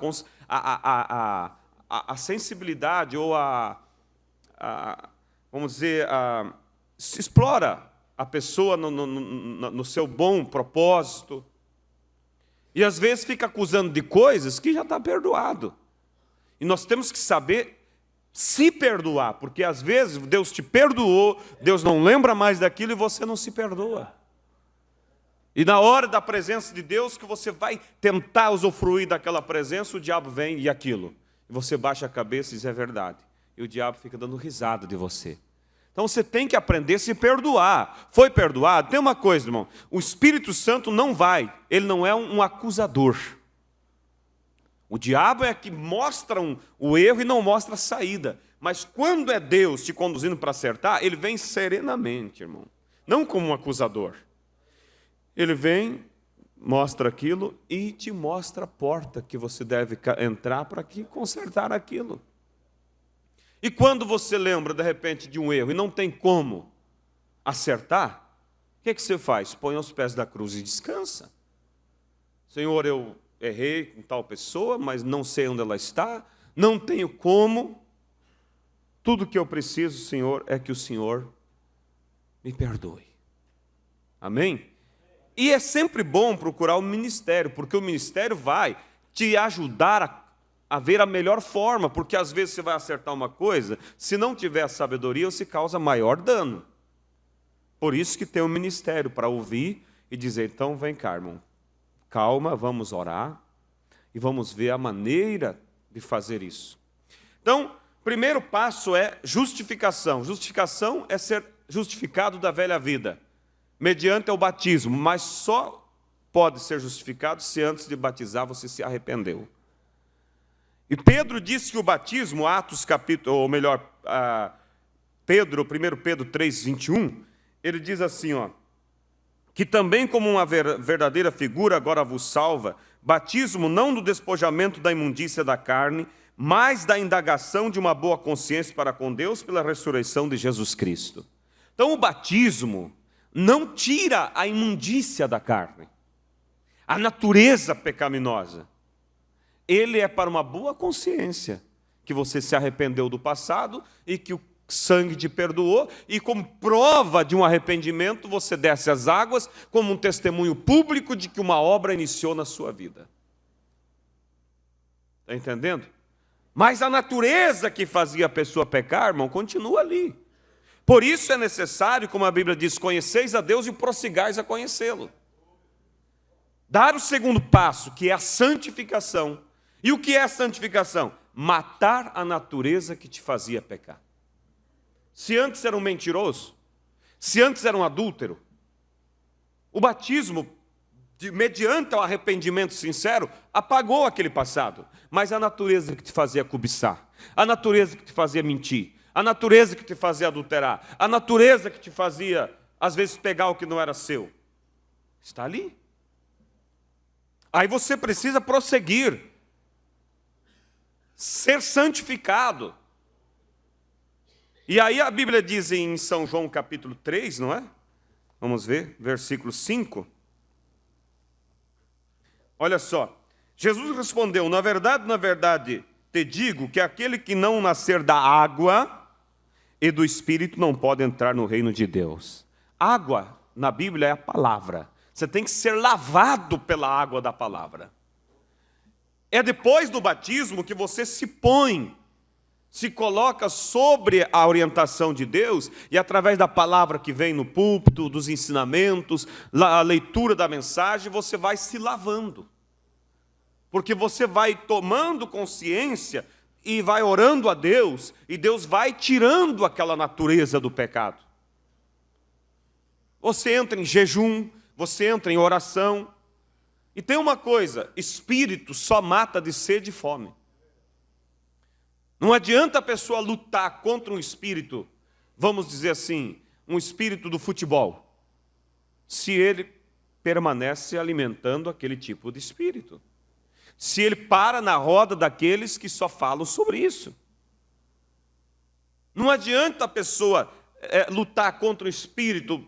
Speaker 1: a sensibilidade ou vamos dizer, se explora a pessoa no seu bom propósito. E às vezes fica acusando de coisas que já está perdoado. E nós temos que saber se perdoar, porque às vezes Deus te perdoou, Deus não lembra mais daquilo e você não se perdoa. E na hora da presença de Deus, que você vai tentar usufruir daquela presença, o diabo vem e aquilo. E você baixa a cabeça e diz, é verdade. E o diabo fica dando risada de você. Então você tem que aprender a se perdoar. Foi perdoado? Tem uma coisa, irmão. O Espírito Santo não vai. Ele não é um acusador. O diabo é que mostra o erro e não mostra a saída. Mas quando é Deus te conduzindo para acertar, ele vem serenamente, irmão. Não como um acusador. Ele vem, mostra aquilo e te mostra a porta que você deve entrar para consertar aquilo. E quando você lembra, de repente, de um erro e não tem como acertar, o que você faz? Põe aos pés da cruz e descansa. Senhor, eu errei com tal pessoa, mas não sei onde ela está, não tenho como. Tudo que eu preciso, Senhor, é que o Senhor me perdoe. Amém? E é sempre bom procurar o ministério, porque o ministério vai te ajudar a ver a melhor forma, porque às vezes você vai acertar uma coisa, se não tiver sabedoria, você causa maior dano. Por isso que tem um ministério, para ouvir e dizer, então vem cá, irmão, calma, vamos orar e vamos ver a maneira de fazer isso. Então, primeiro passo é justificação. Justificação é ser justificado da velha vida, mediante o batismo, mas só pode ser justificado se antes de batizar você se arrependeu. E Pedro disse que o batismo, Atos capítulo, ou melhor, 1 Pedro 3, 21, ele diz assim, que também como uma verdadeira figura agora vos salva, batismo não do despojamento da imundícia da carne, mas da indagação de uma boa consciência para com Deus pela ressurreição de Jesus Cristo. Então o batismo não tira a imundícia da carne, a natureza pecaminosa. Ele é para uma boa consciência, que você se arrependeu do passado e que o sangue te perdoou, e como prova de um arrependimento, você desce as águas como um testemunho público de que uma obra iniciou na sua vida. Está entendendo? Mas a natureza que fazia a pessoa pecar, irmão, continua ali. Por isso é necessário, como a Bíblia diz, conheceis a Deus e prossigais a conhecê-lo. Dar o segundo passo, que é a santificação. E o que é a santificação? Matar a natureza que te fazia pecar. Se antes era um mentiroso, se antes era um adúltero, o batismo, mediante o arrependimento sincero, apagou aquele passado. Mas a natureza que te fazia cobiçar, a natureza que te fazia mentir, a natureza que te fazia adulterar, a natureza que te fazia, às vezes, pegar o que não era seu, está ali. Aí você precisa prosseguir, ser santificado. E aí a Bíblia diz em São João capítulo 3, não é? Vamos ver, versículo 5. Olha só, Jesus respondeu: na verdade, te digo que aquele que não nascer da água e do Espírito não pode entrar no reino de Deus. Água, na Bíblia, é a palavra. Você tem que ser lavado pela água da palavra. É depois do batismo que você se coloca sobre a orientação de Deus e através da palavra que vem no púlpito, dos ensinamentos, a leitura da mensagem, você vai se lavando. Porque você vai tomando consciência e vai orando a Deus, e Deus vai tirando aquela natureza do pecado. Você entra em jejum, você entra em oração. E tem uma coisa, espírito só mata de sede e fome. Não adianta a pessoa lutar contra um espírito, vamos dizer assim, um espírito do futebol, se ele permanece alimentando aquele tipo de espírito. Se ele para na roda daqueles que só falam sobre isso. Não adianta a pessoa lutar contra o espírito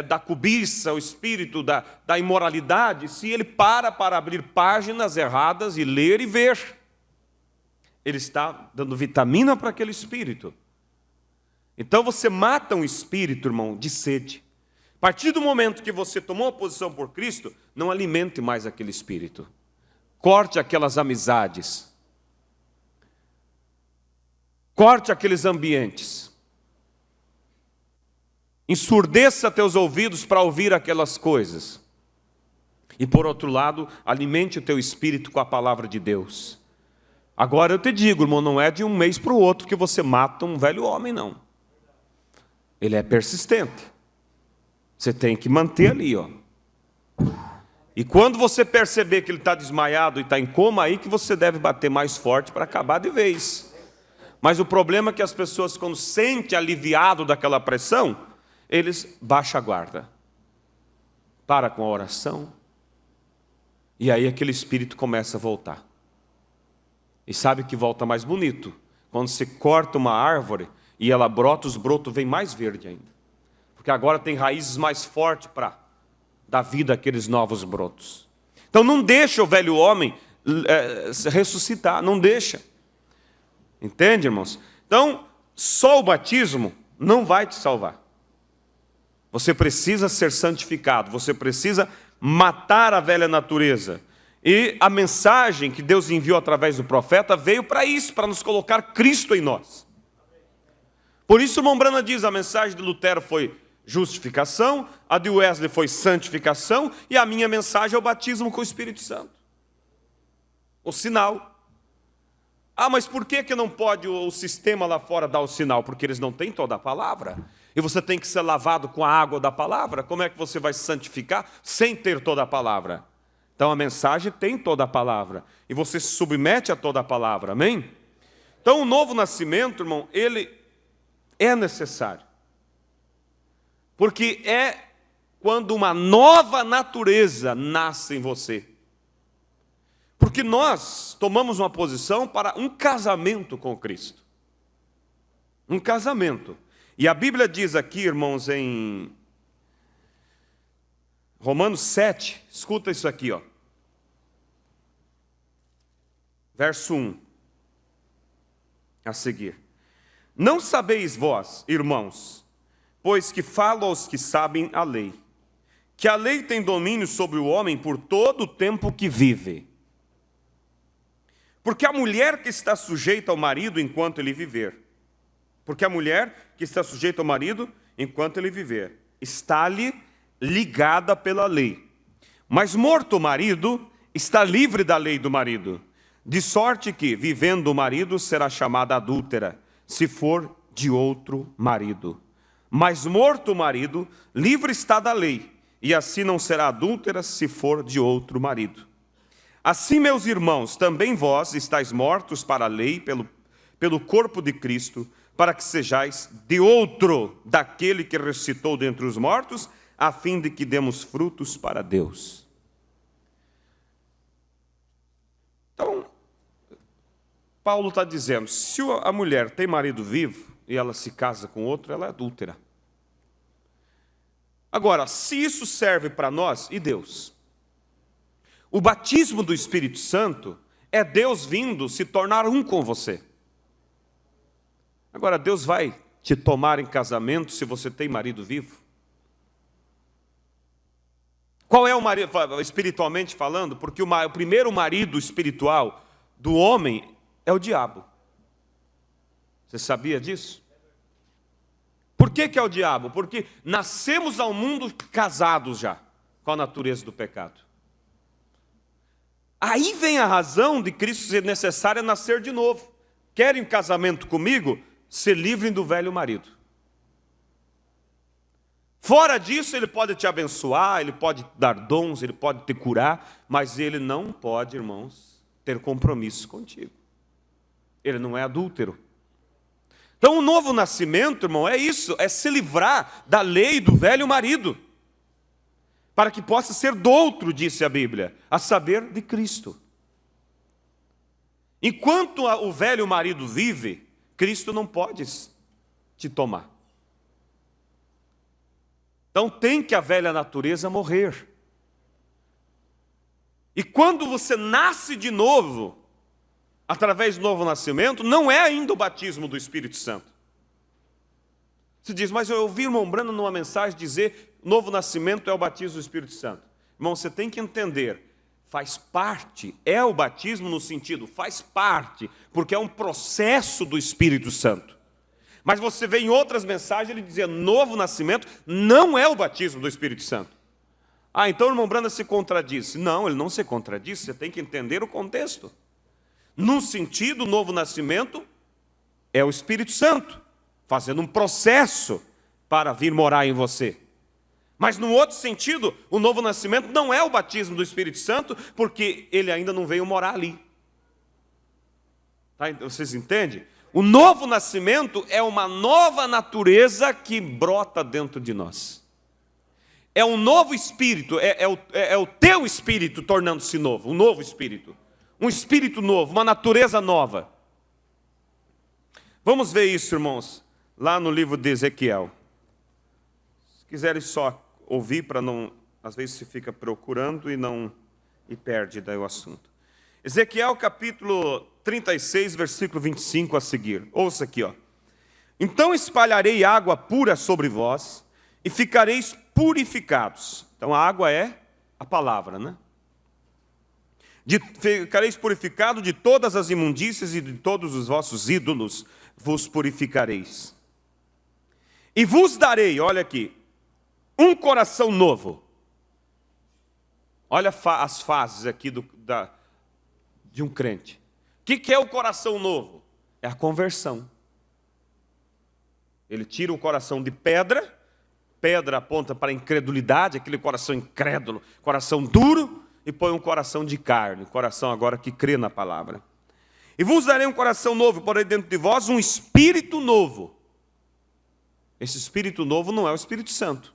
Speaker 1: da cobiça, o espírito da imoralidade, se ele para abrir páginas erradas e ler e ver. Ele está dando vitamina para aquele espírito. Então você mata um espírito, irmão, de sede. A partir do momento que você tomou a posição por Cristo, não alimente mais aquele espírito. Corte aquelas amizades. Corte aqueles ambientes. Ensurdeça teus ouvidos para ouvir aquelas coisas. E por outro lado, alimente o teu espírito com a palavra de Deus. Agora eu te digo, irmão, não é de um mês para o outro que você mata um velho homem, não. Ele é persistente. Você tem que manter ali, ó. E quando você perceber que ele está desmaiado e está em coma, aí que você deve bater mais forte para acabar de vez. Mas o problema é que as pessoas, quando sentem aliviado daquela pressão, eles baixam a guarda. Para com a oração. E aí aquele espírito começa a voltar. E sabe que volta mais bonito? Quando você corta uma árvore e ela brota, os brotos vêm mais verde ainda. Porque agora tem raízes mais fortes para dar vida àqueles novos brotos. Então não deixa o velho homem ressuscitar, não deixa. Entende, irmãos? Então, só o batismo não vai te salvar. Você precisa ser santificado, você precisa matar a velha natureza. E a mensagem que Deus enviou através do profeta veio para isso, para nos colocar Cristo em nós. Por isso o irmão Branham diz, a mensagem de Lutero foi justificação, a de Wesley foi santificação, e a minha mensagem é o batismo com o Espírito Santo. O sinal. Ah, mas por que não pode o sistema lá fora dar o sinal? Porque eles não têm toda a palavra. E você tem que ser lavado com a água da palavra. Como é que você vai se santificar sem ter toda a palavra? Então a mensagem tem toda a palavra. E você se submete a toda a palavra, amém? Então o novo nascimento, irmão, ele é necessário. Porque é quando uma nova natureza nasce em você. Porque nós tomamos uma posição para um casamento com Cristo. Um casamento. E a Bíblia diz aqui, irmãos, em Romanos 7, escuta isso aqui, ó. Verso 1, a seguir. Não sabeis vós, irmãos, pois que falo aos que sabem a lei, que a lei tem domínio sobre o homem por todo o tempo que vive. Porque a mulher que está sujeita ao marido enquanto ele viver, está-lhe ligada pela lei. Mas morto o marido, está livre da lei do marido. De sorte que, vivendo o marido, será chamada adúltera, se for de outro marido. Mas morto o marido, livre está da lei, e assim não será adúltera se for de outro marido. Assim, meus irmãos, também vós estáis mortos para a lei pelo corpo de Cristo, para que sejais de outro daquele que ressuscitou dentre os mortos, a fim de que demos frutos para Deus. Então, Paulo está dizendo, se a mulher tem marido vivo e ela se casa com outro, ela é adúltera. Agora, se isso serve para nós, e Deus? O batismo do Espírito Santo é Deus vindo se tornar um com você. Agora, Deus vai te tomar em casamento se você tem marido vivo? Qual é o marido, espiritualmente falando? Porque o primeiro marido espiritual do homem é o diabo. Você sabia disso? Por que é o diabo? Porque nascemos ao mundo casados já, com a natureza do pecado. Aí vem a razão de Cristo ser necessário nascer de novo. Querem casamento comigo? Se livrem do velho marido. Fora disso, ele pode te abençoar, ele pode dar dons, ele pode te curar, mas ele não pode, irmãos, ter compromissos contigo. Ele não é adúltero. Então o novo nascimento, irmão, é isso, é se livrar da lei do velho marido, para que possa ser do outro, disse a Bíblia, a saber, de Cristo. Enquanto o velho marido vive, Cristo não pode te tomar. Então tem que a velha natureza morrer. E quando você nasce de novo, através do novo nascimento, não é ainda o batismo do Espírito Santo. Você diz, mas eu ouvi o irmão Brando numa mensagem dizer, novo nascimento é o batismo do Espírito Santo. Irmão, você tem que entender, faz parte, é o batismo no sentido, faz parte, porque é um processo do Espírito Santo. Mas você vê em outras mensagens ele dizer, novo nascimento não é o batismo do Espírito Santo. Ah, então o irmão Brando se contradiz. Não, ele não se contradiz, você tem que entender o contexto. No sentido, o novo nascimento é o Espírito Santo, fazendo um processo para vir morar em você. Mas no outro sentido, o novo nascimento não é o batismo do Espírito Santo, porque ele ainda não veio morar ali. Tá? Vocês entendem? O novo nascimento é uma nova natureza que brota dentro de nós. É um novo espírito, é o teu espírito tornando-se novo, um novo espírito. Um espírito novo, uma natureza nova. Vamos ver isso, irmãos, lá no livro de Ezequiel. Se quiserem só ouvir, para não, às vezes se fica procurando e perde daí o assunto. Ezequiel capítulo 36, versículo 25 a seguir. Ouça aqui, ó. Então espalharei água pura sobre vós e ficareis purificados. Então a água é a palavra, né? Ficareis purificados de todas as imundícias e de todos os vossos ídolos vos purificareis. E vos darei, olha aqui, um coração novo. Olha as fases aqui de um crente. O que é o coração novo? É a conversão. Ele tira o coração de pedra, pedra aponta para a incredulidade, aquele coração incrédulo, coração duro, e põe um coração de carne, coração agora que crê na palavra. E vos darei um coração novo, porém dentro de vós um espírito novo. Esse espírito novo não é o Espírito Santo.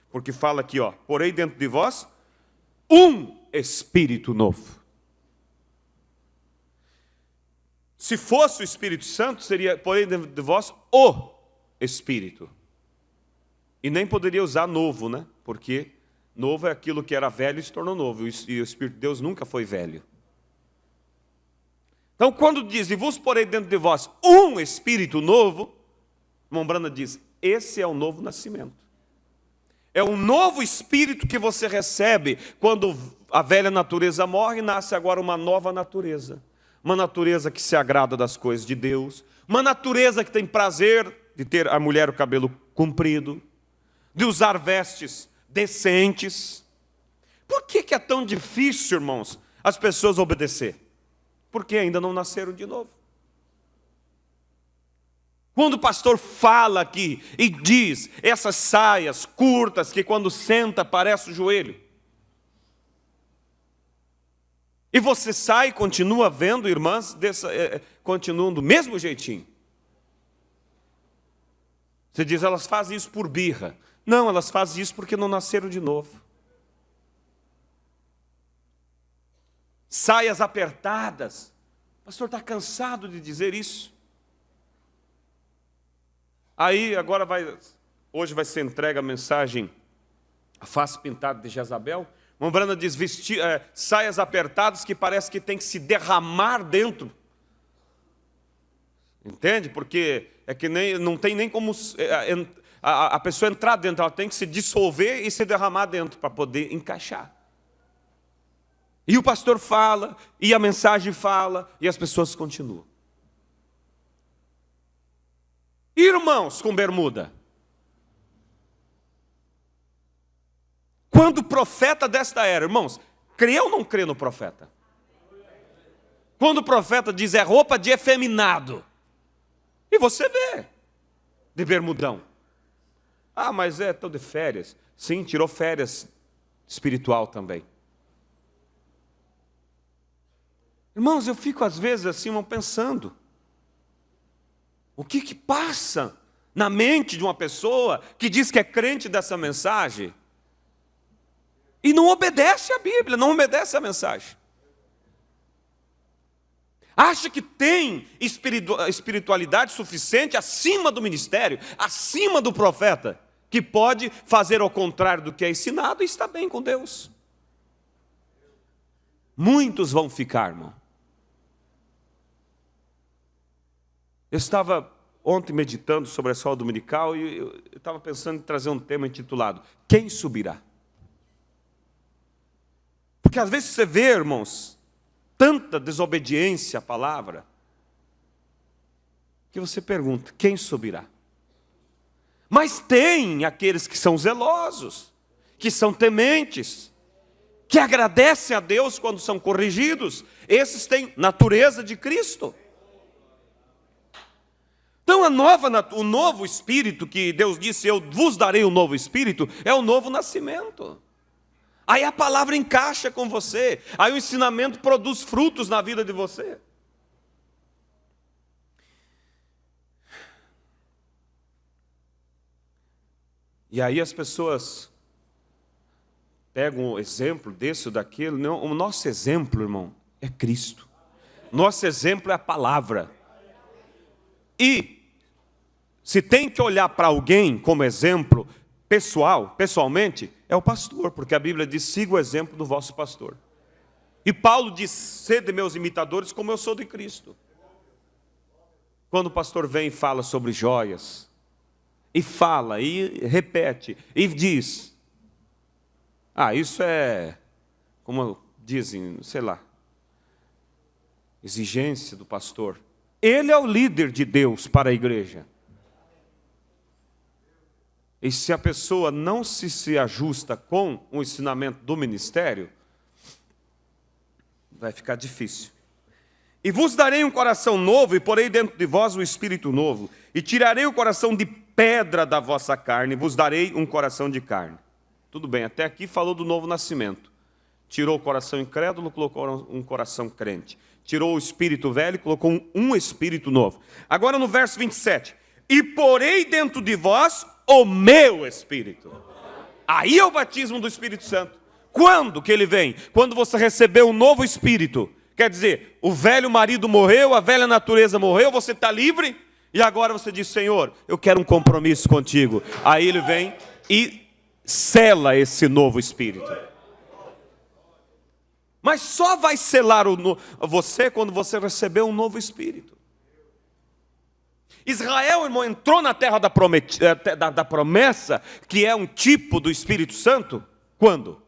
Speaker 1: Porque fala aqui, ó, porém dentro de vós um espírito novo. Se fosse o Espírito Santo, seria, porém dentro de vós, o Espírito. E nem poderia usar novo, né? Porque novo é aquilo que era velho e se tornou novo. E o Espírito de Deus nunca foi velho. Então, quando diz, e vos porei dentro de vós um Espírito novo, irmão Branda diz, esse é o novo nascimento. É um novo Espírito que você recebe quando a velha natureza morre e nasce agora uma nova natureza. Uma natureza que se agrada das coisas de Deus. Uma natureza que tem prazer de ter a mulher o cabelo comprido, de usar vestes decentes. Por que é tão difícil, irmãos, as pessoas obedecer? Porque ainda não nasceram de novo. Quando o pastor fala aqui e diz essas saias curtas que quando senta parece o joelho. E você sai e continua vendo irmãs continuam do mesmo jeitinho. Você diz, elas fazem isso por birra. Não, elas fazem isso porque não nasceram de novo. Saias apertadas. O pastor está cansado de dizer isso. Aí, hoje vai ser entregue a mensagem, a face pintada de Jezabel, Mombrana diz saias apertadas que parece que tem que se derramar dentro. Entende? Porque é que não tem nem como a pessoa entrar dentro, ela tem que se dissolver e se derramar dentro para poder encaixar. E o pastor fala, e a mensagem fala, e as pessoas continuam. Irmãos com bermuda. Quando o profeta desta era, irmãos, crê ou não crê no profeta? Quando o profeta diz é roupa de efeminado, e você vê, de bermudão. Ah, mas estou de férias. Sim, tirou férias espiritual também. Irmãos, eu fico às vezes assim, pensando. O que passa na mente de uma pessoa que diz que é crente dessa mensagem e não obedece à Bíblia, não obedece à mensagem? Acha que tem espiritualidade suficiente acima do ministério, acima do profeta, que pode fazer ao contrário do que é ensinado e está bem com Deus. Muitos vão ficar, irmão. Eu estava ontem meditando sobre a escola dominical e eu estava pensando em trazer um tema intitulado Quem subirá? Porque às vezes você vê, irmãos, tanta desobediência à palavra, que você pergunta, quem subirá? Mas tem aqueles que são zelosos, que são tementes, que agradecem a Deus quando são corrigidos. Esses têm natureza de Cristo. Então o novo espírito que Deus disse, eu vos darei um novo espírito, é o novo nascimento. Aí a palavra encaixa com você, aí o ensinamento produz frutos na vida de você. E aí as pessoas pegam um exemplo desse ou daquele. Não, o nosso exemplo, irmão, é Cristo. Nosso exemplo é a palavra. E se tem que olhar para alguém como exemplo pessoalmente, é o pastor, porque a Bíblia diz, siga o exemplo do vosso pastor. E Paulo diz, sede meus imitadores como eu sou de Cristo. Quando o pastor vem e fala sobre joias, e fala, e repete, e diz, isso é, como dizem, sei lá, exigência do pastor. Ele é o líder de Deus para a igreja. E se a pessoa não se ajusta com o ensinamento do ministério, vai ficar difícil. E vos darei um coração novo, e porei dentro de vós um espírito novo, e tirarei o coração de pedra da vossa carne, e vos darei um coração de carne. Tudo bem, até aqui falou do novo nascimento. Tirou o coração incrédulo, colocou um coração crente. Tirou o espírito velho e colocou um espírito novo. Agora no verso 27. E porei dentro de vós o meu espírito. Aí é o batismo do Espírito Santo. Quando que ele vem? Quando você recebeu um novo espírito. Quer dizer, o velho marido morreu, a velha natureza morreu, você está livre. E agora você diz, Senhor, eu quero um compromisso contigo. Aí ele vem e sela esse novo espírito. Mas só vai selar você quando você receber um novo espírito. Israel, irmão, entrou na terra da promessa, que é um tipo do Espírito Santo, quando?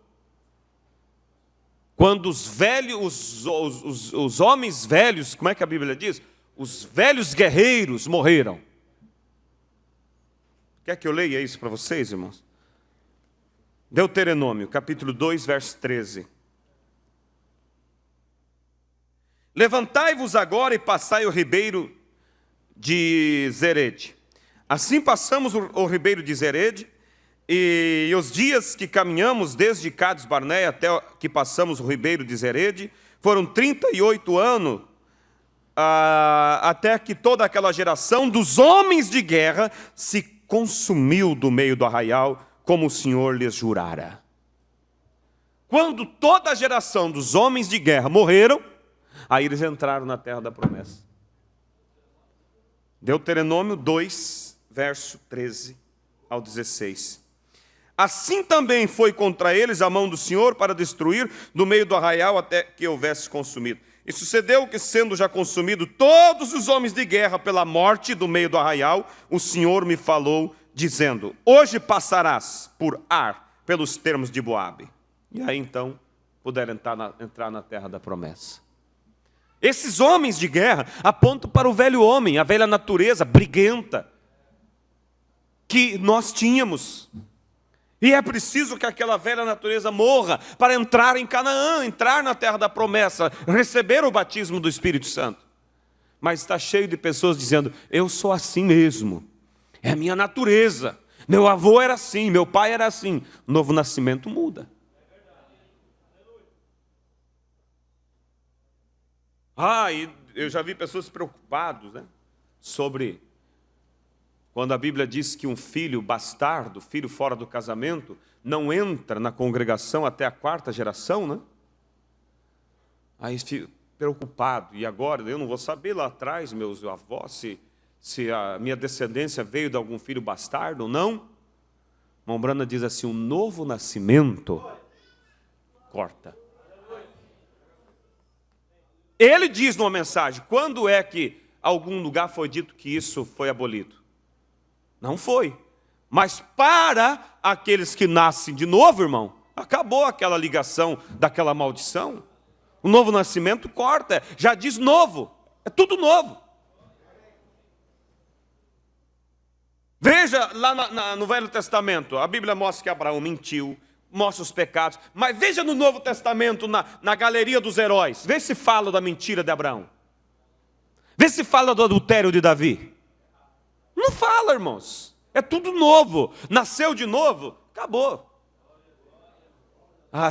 Speaker 1: Quando os homens velhos, como é que a Bíblia diz? Os velhos guerreiros morreram. Quer que eu leia isso para vocês, irmãos? Deuteronômio, capítulo 2, verso 13. Levantai-vos agora e passai o ribeiro de Zered. Assim passamos o ribeiro de Zered, e os dias que caminhamos desde Cades Barneia até que passamos o ribeiro de Zered, foram 38 anos, até que toda aquela geração dos homens de guerra se consumiu do meio do arraial, como o Senhor lhes jurara. Quando toda a geração dos homens de guerra morreram, aí eles entraram na terra da promessa. Deuteronômio 2, verso 13 ao 16. Assim também foi contra eles a mão do Senhor para destruir do meio do arraial até que houvesse consumido. E sucedeu que, sendo já consumido todos os homens de guerra pela morte do meio do arraial, o Senhor me falou, dizendo: hoje passarás por Ar, pelos termos de Moabe. E aí então puderam entrar na terra da promessa. Esses homens de guerra apontam para o velho homem, a velha natureza briguenta que nós tínhamos. E é preciso que aquela velha natureza morra para entrar em Canaã, entrar na terra da promessa, receber o batismo do Espírito Santo. Mas está cheio de pessoas dizendo: eu sou assim mesmo, é a minha natureza, meu avô era assim, meu pai era assim. O novo nascimento muda. E eu já vi pessoas preocupadas, né, sobre quando a Bíblia diz que um filho bastardo, filho fora do casamento, não entra na congregação até a 4ª geração, né? Aí fico preocupado. E agora, eu não vou saber lá atrás, meus avós, se a minha descendência veio de algum filho bastardo ou não. Mombrana diz assim: um novo nascimento corta. Ele diz numa mensagem: quando é que algum lugar foi dito que isso foi abolido? Não foi. Mas para aqueles que nascem de novo, irmão, acabou aquela ligação daquela maldição. O novo nascimento corta, já diz novo, é tudo novo. Veja lá no Velho Testamento, a Bíblia mostra que Abraão mentiu, mostra os pecados, mas veja no Novo Testamento, na galeria dos heróis, vê se fala da mentira de Abraão, vê se fala do adultério de Davi. Não fala, irmãos, é tudo novo, nasceu de novo, acabou.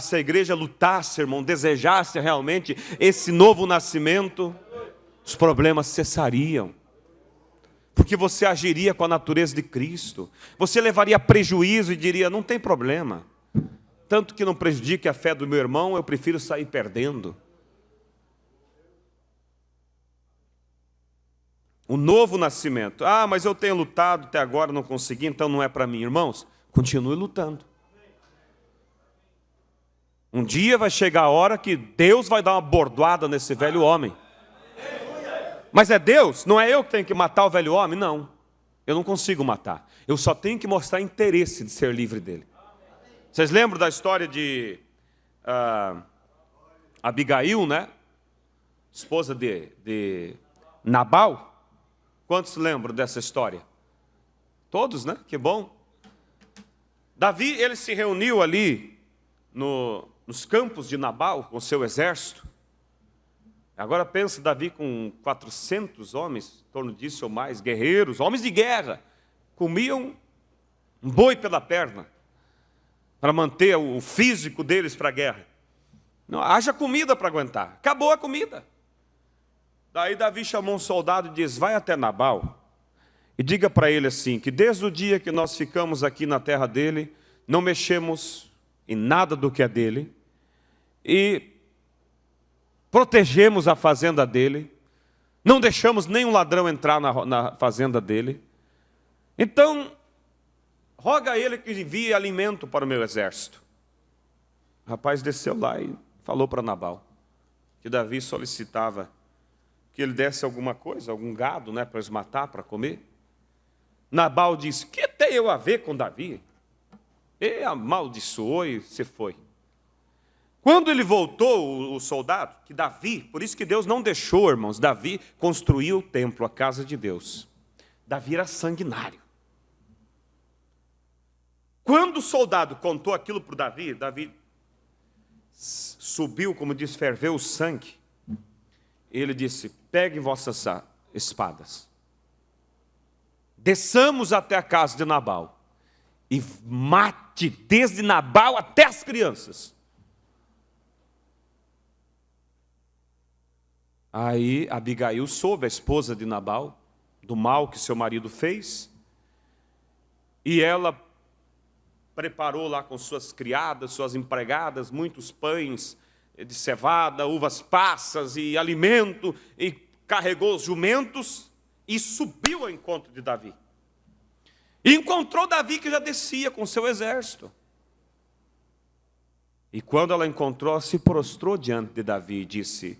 Speaker 1: Se a igreja lutasse, irmão, desejasse realmente esse novo nascimento, os problemas cessariam. Porque você agiria com a natureza de Cristo. Você levaria prejuízo e diria: não tem problema. Tanto que não prejudique a fé do meu irmão, eu prefiro sair perdendo. O novo nascimento. Mas eu tenho lutado até agora, não consegui, então não é para mim. Irmãos, continue lutando. Um dia vai chegar a hora que Deus vai dar uma bordoada nesse velho homem. Mas é Deus? Não é eu que tenho que matar o velho homem? Não, eu não consigo matar. Eu só tenho que mostrar interesse de ser livre dele. Vocês lembram da história de Abigail, né? Esposa de Nabal? Quantos lembram dessa história? Todos, né? Que bom. Davi, ele se reuniu ali nos campos de Nabal com seu exército. Agora pensa Davi com 400 homens, em torno disso ou mais, guerreiros, homens de guerra, comiam um boi pela perna, para manter o físico deles para a guerra. Não, haja comida para aguentar, acabou a comida. Daí Davi chamou um soldado e diz: vai até Nabal e diga para ele assim, que desde o dia que nós ficamos aqui na terra dele, não mexemos em nada do que é dele, e protegemos a fazenda dele, não deixamos nenhum ladrão entrar na fazenda dele. Então, roga a ele que envie alimento para o meu exército. O rapaz desceu lá e falou para Nabal que Davi solicitava que ele desse alguma coisa, algum gado, né, para eles matar, para comer. Nabal disse: que tem eu a ver com Davi? E amaldiçoou e se foi. Quando ele voltou, o soldado, que Davi, por isso que Deus não deixou, irmãos, Davi construiu o templo, a casa de Deus. Davi era sanguinário. Quando o soldado contou aquilo para Davi, Davi subiu, como diz, ferveu o sangue. Ele disse: peguem vossas espadas, desçamos até a casa de Nabal e mate desde Nabal até as crianças. Aí Abigail soube, a esposa de Nabal, do mal que seu marido fez, e ela preparou lá com suas criadas, suas empregadas, muitos pães de cevada, uvas passas e alimento, e carregou os jumentos e subiu ao encontro de Davi. E encontrou Davi que já descia com seu exército. E quando ela encontrou, se prostrou diante de Davi e disse: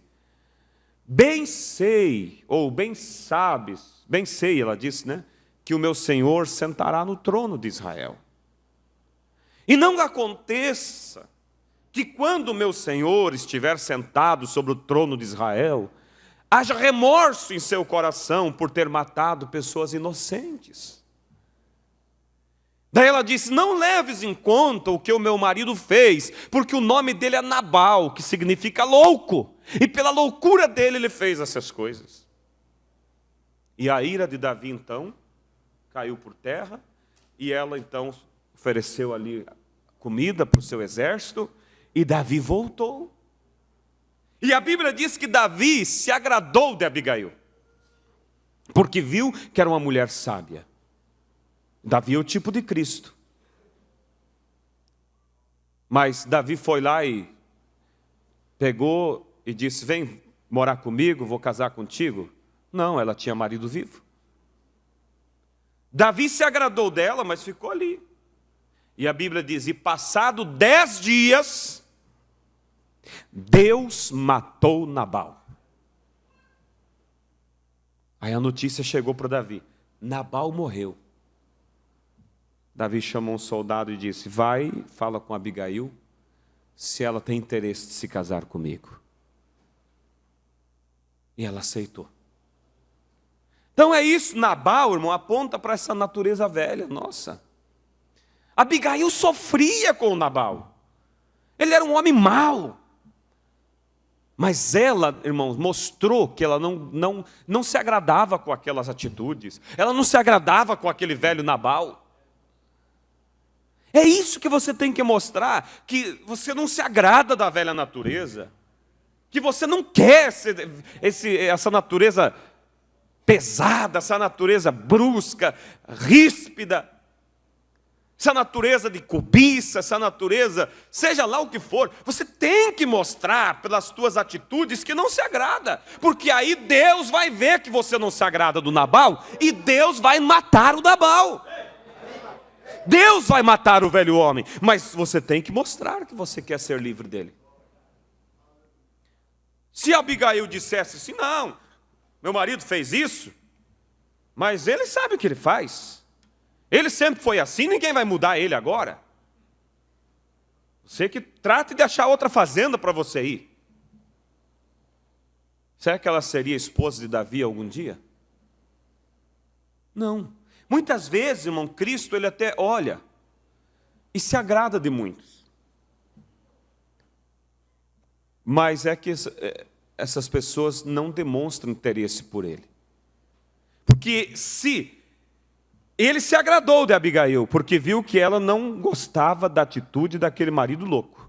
Speaker 1: bem sei, ou bem sabes, bem sei, ela disse, né? Que o meu Senhor sentará no trono de Israel. E não aconteça que quando o meu Senhor estiver sentado sobre o trono de Israel, haja remorso em seu coração por ter matado pessoas inocentes. Daí ela disse: não leves em conta o que o meu marido fez, porque o nome dele é Nabal, que significa louco, e pela loucura dele ele fez essas coisas. E a ira de Davi então caiu por terra, e ela então ofereceu ali comida para o seu exército, e Davi voltou. E a Bíblia diz que Davi se agradou de Abigail, porque viu que era uma mulher sábia. Davi é o tipo de Cristo. Mas Davi foi lá e pegou e disse: vem morar comigo, vou casar contigo. Não, ela tinha marido vivo. Davi se agradou dela, mas ficou ali. E a Bíblia diz: e passado 10 dias, Deus matou Nabal. Aí a notícia chegou para Davi: Nabal morreu. Davi chamou um soldado e disse: vai, fala com Abigail, se ela tem interesse de se casar comigo. E ela aceitou. Então é isso, Nabal, irmão, aponta para essa natureza velha, nossa. Abigail sofria com Nabal. Ele era um homem mau. Mas ela, irmãos, mostrou que ela não se agradava com aquelas atitudes. Ela não se agradava com aquele velho Nabal. É isso que você tem que mostrar, que você não se agrada da velha natureza, que você não quer essa natureza pesada, essa natureza brusca, ríspida, essa natureza de cobiça, essa natureza, seja lá o que for, você tem que mostrar pelas tuas atitudes que não se agrada, porque aí Deus vai ver que você não se agrada do Nabal, e Deus vai matar o Nabal. Deus vai matar o velho homem, mas você tem que mostrar que você quer ser livre dele. Se Abigail dissesse assim: não, meu marido fez isso, mas ele sabe o que ele faz, ele sempre foi assim, ninguém vai mudar ele agora. Você que trate de achar outra fazenda para você ir. Será que ela seria esposa de Davi algum dia? Não. Muitas vezes, irmão, Cristo, ele até olha e se agrada de muitos. Mas é que essas pessoas não demonstram interesse por ele. Porque se ele se agradou de Abigail, porque viu que ela não gostava da atitude daquele marido louco.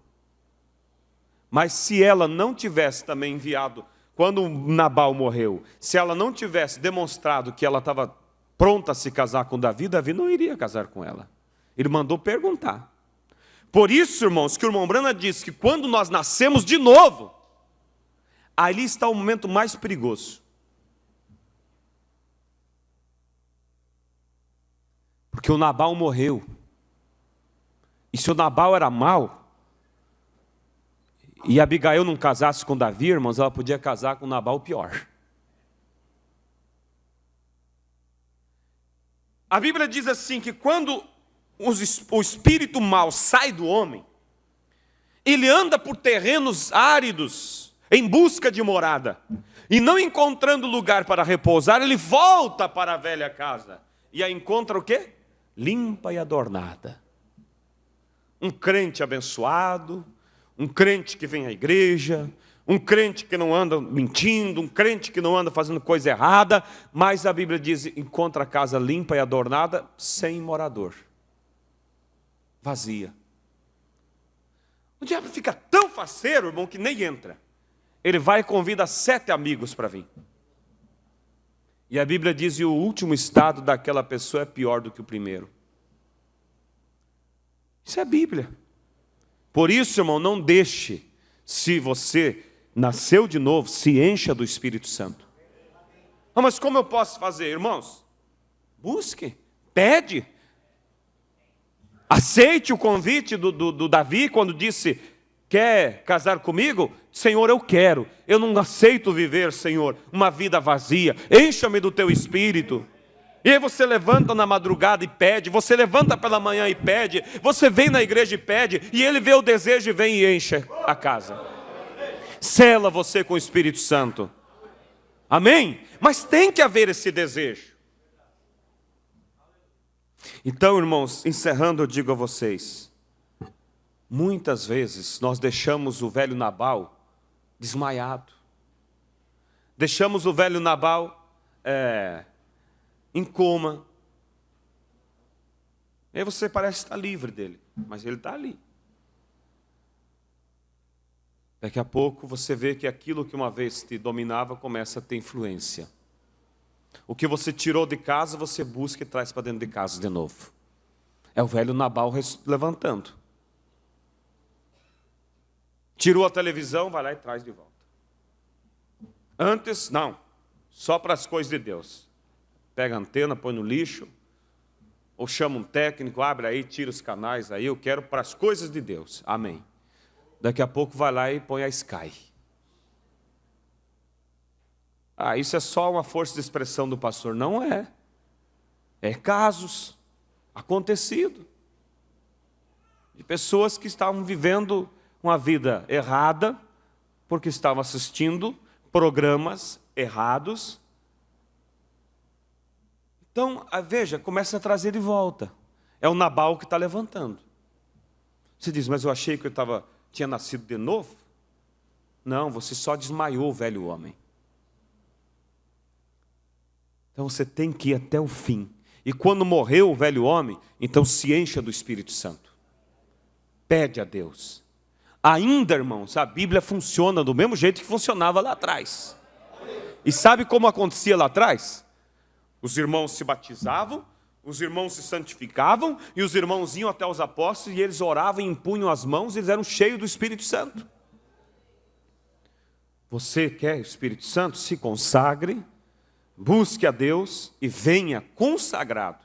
Speaker 1: Mas se ela não tivesse também enviado, quando Nabal morreu, se ela não tivesse demonstrado que ela estava pronta a se casar com Davi, Davi não iria casar com ela. Ele mandou perguntar. Por isso, irmãos, que o irmão Branham diz que quando nós nascemos de novo, ali está o momento mais perigoso. Porque o Nabal morreu. E se o Nabal era mau, e Abigail não casasse com Davi, irmãos, ela podia casar com Nabal pior. A Bíblia diz assim, que quando o espírito mau sai do homem, ele anda por terrenos áridos, em busca de morada, e não encontrando lugar para repousar, ele volta para a velha casa, e a encontra o quê? Limpa e adornada. Um crente abençoado, um crente que vem à igreja, um crente que não anda mentindo, um crente que não anda fazendo coisa errada, mas a Bíblia diz, encontra a casa limpa e adornada, sem morador, vazia. O diabo fica tão faceiro, irmão, que nem entra. Ele vai e convida 7 amigos para vir. E a Bíblia diz que o último estado daquela pessoa é pior do que o primeiro. Isso é a Bíblia. Por isso, irmão, não deixe, se você nasceu de novo, se encha do Espírito Santo. Ah, mas como eu posso fazer, irmãos? Busque, pede, Aceite o convite do Davi quando disse: quer casar comigo? Senhor, eu quero. Eu não aceito viver, Senhor, uma vida vazia. Encha-me do teu espírito. E aí você levanta na madrugada e pede, você levanta pela manhã e pede, você vem na igreja e pede, e ele vê o desejo e vem e enche a casa. Sela você com o Espírito Santo. Amém? Mas tem que haver esse desejo. Então, irmãos, encerrando, eu digo a vocês, muitas vezes nós deixamos o velho Nabal desmaiado. Deixamos o velho Nabal em coma. E aí você parece estar livre dele, mas ele está ali. Daqui a pouco você vê que aquilo que uma vez te dominava começa a ter influência. O que você tirou de casa, você busca e traz para dentro de casa de novo. É o velho Nabal levantando. Tirou a televisão, vai lá e traz de volta. Antes, não. Só para as coisas de Deus. Pega a antena, põe no lixo. Ou chama um técnico, abre aí, tira os canais aí. Eu quero para as coisas de Deus. Amém. Daqui a pouco vai lá e põe a Sky. Isso é só uma força de expressão do pastor. Não é. É casos acontecidos. De pessoas que estavam vivendo uma vida errada, porque estavam assistindo programas errados. Então, veja, começa a trazer de volta. É o Nabal que está levantando. Você diz, mas eu achei que eu tinha nascido de novo. Não, você só desmaiou o velho homem. Então você tem que ir até o fim. E quando morreu o velho homem, então se encha do Espírito Santo. Pede a Deus. Ainda, irmãos, a Bíblia funciona do mesmo jeito que funcionava lá atrás. E sabe como acontecia lá atrás? Os irmãos se batizavam, os irmãos se santificavam, e os irmãos iam até os apóstolos, e eles oravam e impunham as mãos, e eles eram cheios do Espírito Santo. Você quer o Espírito Santo? Se consagre, busque a Deus e venha consagrado.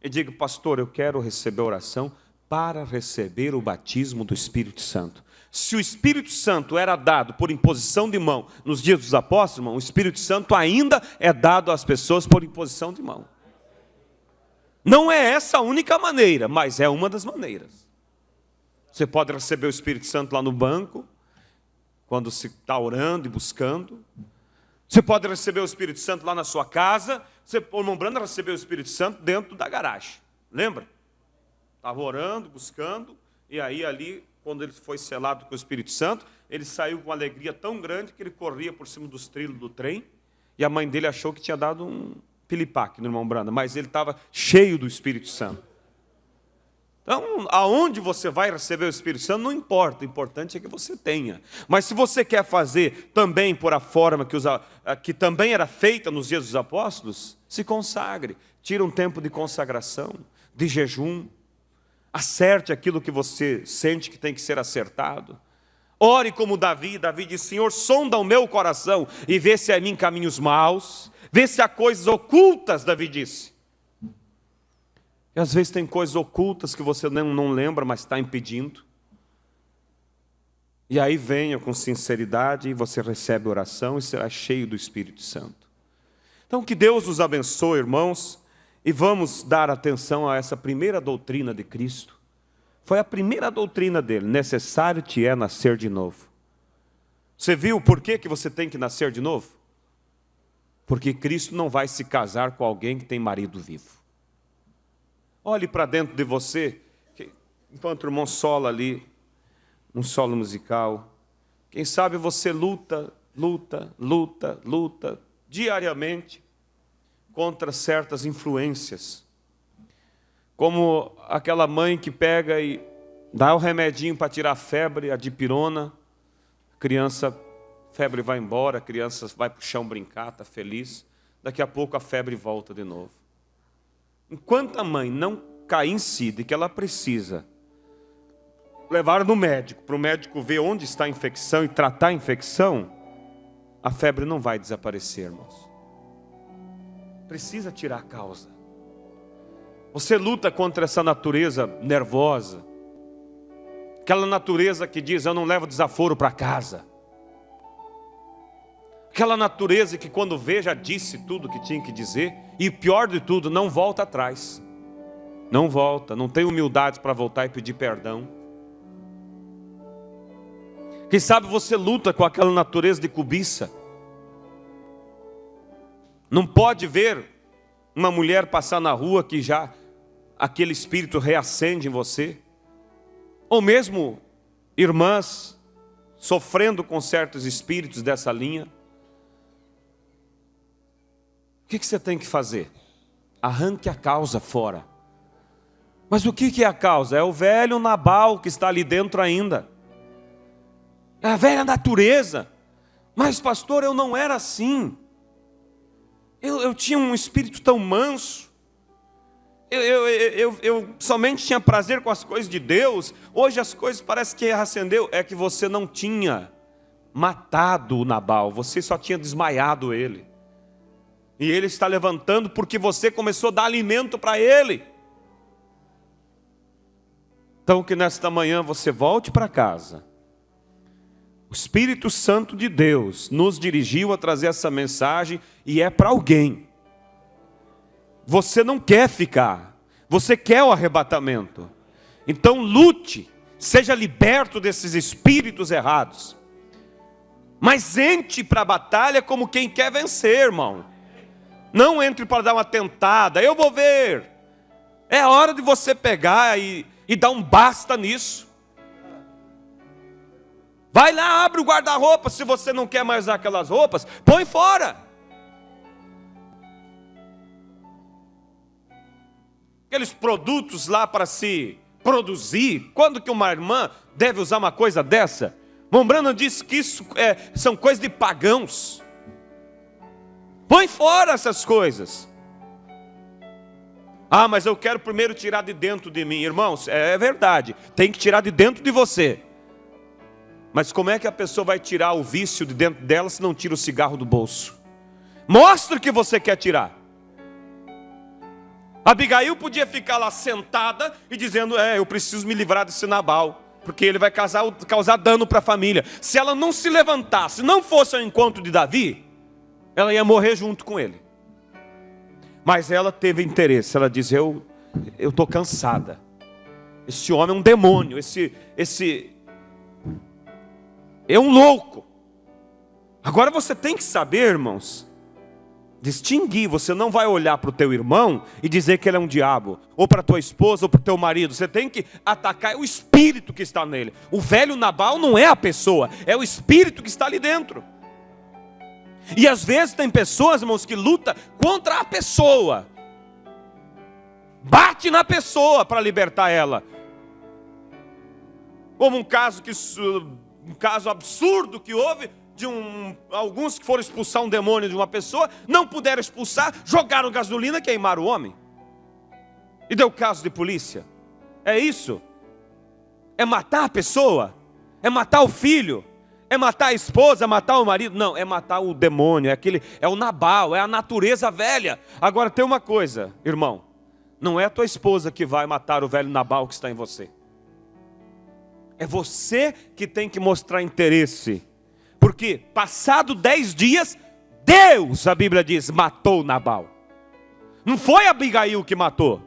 Speaker 1: E diga, pastor, eu quero receber a oração para receber o batismo do Espírito Santo. Se o Espírito Santo era dado por imposição de mão nos dias dos apóstolos, irmão, o Espírito Santo ainda é dado às pessoas por imposição de mão. Não é essa a única maneira, mas é uma das maneiras. Você pode receber o Espírito Santo lá no banco, quando se está orando e buscando. Você pode receber o Espírito Santo lá na sua casa. O irmão Brando recebeu o Espírito Santo dentro da garagem. Lembra? Estava orando, buscando, e aí ali, quando ele foi selado com o Espírito Santo, ele saiu com uma alegria tão grande que ele corria por cima dos trilhos do trem, e a mãe dele achou que tinha dado um pilipaque no irmão Brando, mas ele estava cheio do Espírito Santo. Então, aonde você vai receber o Espírito Santo, não importa, o importante é que você tenha. Mas se você quer fazer também por a forma que também era feita nos dias dos apóstolos, se consagre, tira um tempo de consagração, de jejum, acerte aquilo que você sente que tem que ser acertado. Ore como Davi disse, Senhor, sonda o meu coração e vê se há em mim caminhos maus, vê se há coisas ocultas, Davi disse. E às vezes tem coisas ocultas que você não lembra, mas está impedindo. E aí venha com sinceridade e você recebe oração e será cheio do Espírito Santo. Então que Deus nos abençoe, irmãos, e vamos dar atenção a essa primeira doutrina de Cristo. Foi a primeira doutrina dele, necessário te é nascer de novo. Você viu por que você tem que nascer de novo? Porque Cristo não vai se casar com alguém que tem marido vivo. Olhe para dentro de você, enquanto o irmão sola ali, um solo musical. Quem sabe você luta diariamente contra certas influências. Como aquela mãe que pega e dá o remedinho para tirar a febre, a dipirona, a febre vai embora, a criança vai para o chão brincar, está feliz, daqui a pouco a febre volta de novo. Enquanto a mãe não cair em si de que ela precisa levar no médico, para o médico ver onde está a infecção e tratar a infecção, a febre não vai desaparecer, irmãos. Precisa tirar a causa. Você luta contra essa natureza nervosa. Aquela natureza que diz, eu não levo desaforo para casa. Aquela natureza que quando vê já disse tudo que tinha que dizer. E pior de tudo, não volta atrás. Não volta, não tem humildade para voltar e pedir perdão. Quem sabe você luta com aquela natureza de cobiça. Não pode ver uma mulher passar na rua que já aquele espírito reacende em você. Ou mesmo irmãs sofrendo com certos espíritos dessa linha. O que você tem que fazer? Arranque a causa fora. Mas o que é a causa? É o velho Nabal que está ali dentro ainda. É a velha natureza. Mas pastor, eu não era assim. Eu tinha um espírito tão manso. Eu somente tinha prazer com as coisas de Deus. Hoje as coisas parecem que reacendeu. É que você não tinha matado o Nabal. Você só tinha desmaiado ele. E ele está levantando porque você começou a dar alimento para ele. Então que nesta manhã você volte para casa. O Espírito Santo de Deus nos dirigiu a trazer essa mensagem e é para alguém. Você não quer ficar, você quer o arrebatamento. Então lute, seja liberto desses espíritos errados. Mas entre para a batalha como quem quer vencer, irmão. Não entre para dar uma tentada, eu vou ver. É hora de você pegar e dar um basta nisso. Vai lá, abre o guarda-roupa, se você não quer mais usar aquelas roupas, põe fora. Aqueles produtos lá para se produzir, quando que uma irmã deve usar uma coisa dessa? Mombrana disse que isso são coisas de pagãos. Põe fora essas coisas. Ah, mas eu quero primeiro tirar de dentro de mim. Irmãos, é verdade, tem que tirar de dentro de você. Mas como é que a pessoa vai tirar o vício de dentro dela se não tira o cigarro do bolso? Mostra que você quer tirar. Abigail podia ficar lá sentada e dizendo, eu preciso me livrar desse Nabal, porque ele vai causar dano para a família. Se ela não se levantasse, não fosse ao encontro de Davi, ela ia morrer junto com ele. Mas ela teve interesse, ela diz, eu estou cansada. Esse homem é um demônio, esse é um louco. Agora você tem que saber, irmãos, distinguir. Você não vai olhar para o teu irmão e dizer que ele é um diabo, ou para a tua esposa, ou para o teu marido. Você tem que atacar o espírito que está nele. O velho Nabal não é a pessoa, é o espírito que está ali dentro. E às vezes tem pessoas, irmãos, que lutam contra a pessoa. Bate na pessoa para libertar ela. Como um caso absurdo que houve de alguns que foram expulsar um demônio de uma pessoa, não puderam expulsar, jogaram gasolina, queimaram o homem. E deu caso de polícia. É isso? É matar a pessoa? É matar o filho? É matar a esposa, é matar o marido? Não, é matar o demônio, é o Nabal, é a natureza velha. Agora tem uma coisa, irmão, não é a tua esposa que vai matar o velho Nabal que está em você. É você que tem que mostrar interesse. Porque passado 10 dias, Deus, a Bíblia diz, matou Nabal. Não foi Abigail que matou.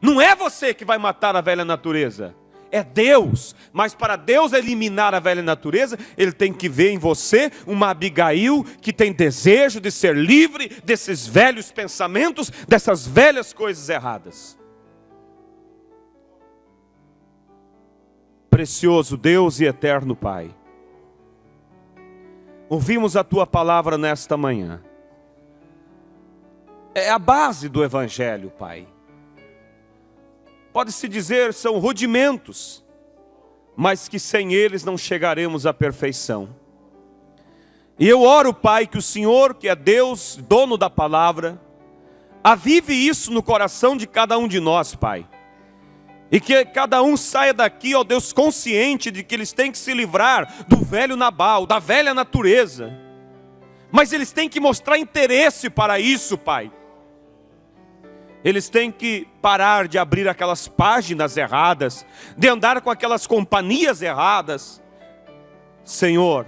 Speaker 1: Não é você que vai matar a velha natureza. É Deus. Mas para Deus eliminar a velha natureza, Ele tem que ver em você uma Abigail que tem desejo de ser livre desses velhos pensamentos, dessas velhas coisas erradas. Precioso Deus e eterno Pai, ouvimos a Tua palavra nesta manhã. É a base do Evangelho, Pai. Pode-se dizer, são rudimentos, mas que sem eles não chegaremos à perfeição. E eu oro, Pai, que o Senhor, que é Deus, dono da palavra, avive isso no coração de cada um de nós, Pai. E que cada um saia daqui, ó Deus, consciente de que eles têm que se livrar do velho Nabal, da velha natureza. Mas eles têm que mostrar interesse para isso, Pai. Eles têm que parar de abrir aquelas páginas erradas, de andar com aquelas companhias erradas. Senhor,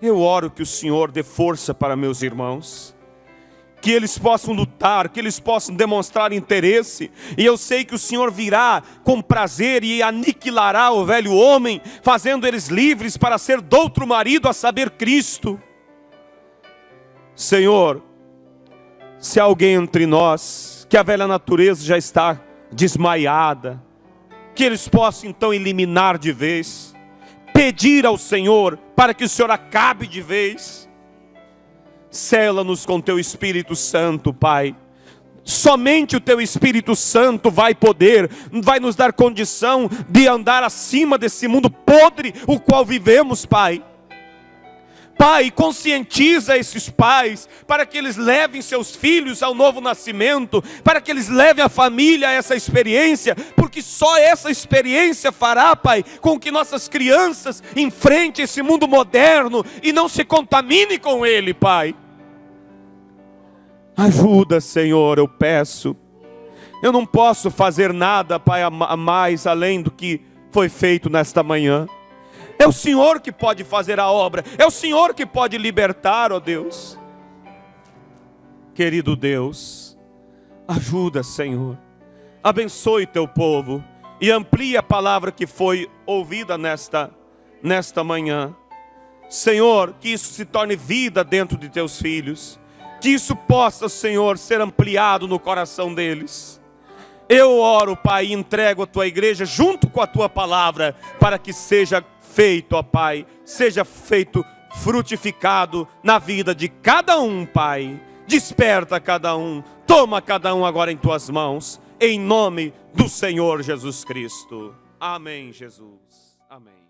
Speaker 1: eu oro que o Senhor dê força para meus irmãos, que eles possam lutar, que eles possam demonstrar interesse. E eu sei que o Senhor virá com prazer e aniquilará o velho homem, fazendo eles livres para ser de outro marido, a saber, Cristo. Senhor, se há alguém entre nós, que a velha natureza já está desmaiada, que eles possam então eliminar de vez, pedir ao Senhor para que o Senhor acabe de vez. Sela-nos com teu Espírito Santo, Pai. Somente o teu Espírito Santo vai nos dar condição de andar acima desse mundo podre, o qual vivemos, Pai. Pai, conscientiza esses pais, para que eles levem seus filhos ao novo nascimento, para que eles levem a família a essa experiência, porque só essa experiência fará, Pai, com que nossas crianças enfrentem esse mundo moderno e não se contamine com ele, Pai. Ajuda, Senhor, eu peço. Eu não posso fazer nada, Pai, a mais além do que foi feito nesta manhã. É o Senhor que pode fazer a obra, é o Senhor que pode libertar, ó Deus. Querido Deus, ajuda, Senhor, abençoe teu povo e amplie a palavra que foi ouvida nesta manhã. Senhor, que isso se torne vida dentro de teus filhos, que isso possa, Senhor, ser ampliado no coração deles. Eu oro, Pai, e entrego a tua igreja junto com a tua palavra, para que seja feito, ó Pai, seja feito frutificado na vida de cada um, Pai. Desperta cada um, toma cada um agora em tuas mãos, em nome do Senhor Jesus Cristo. Amém, Jesus. Amém.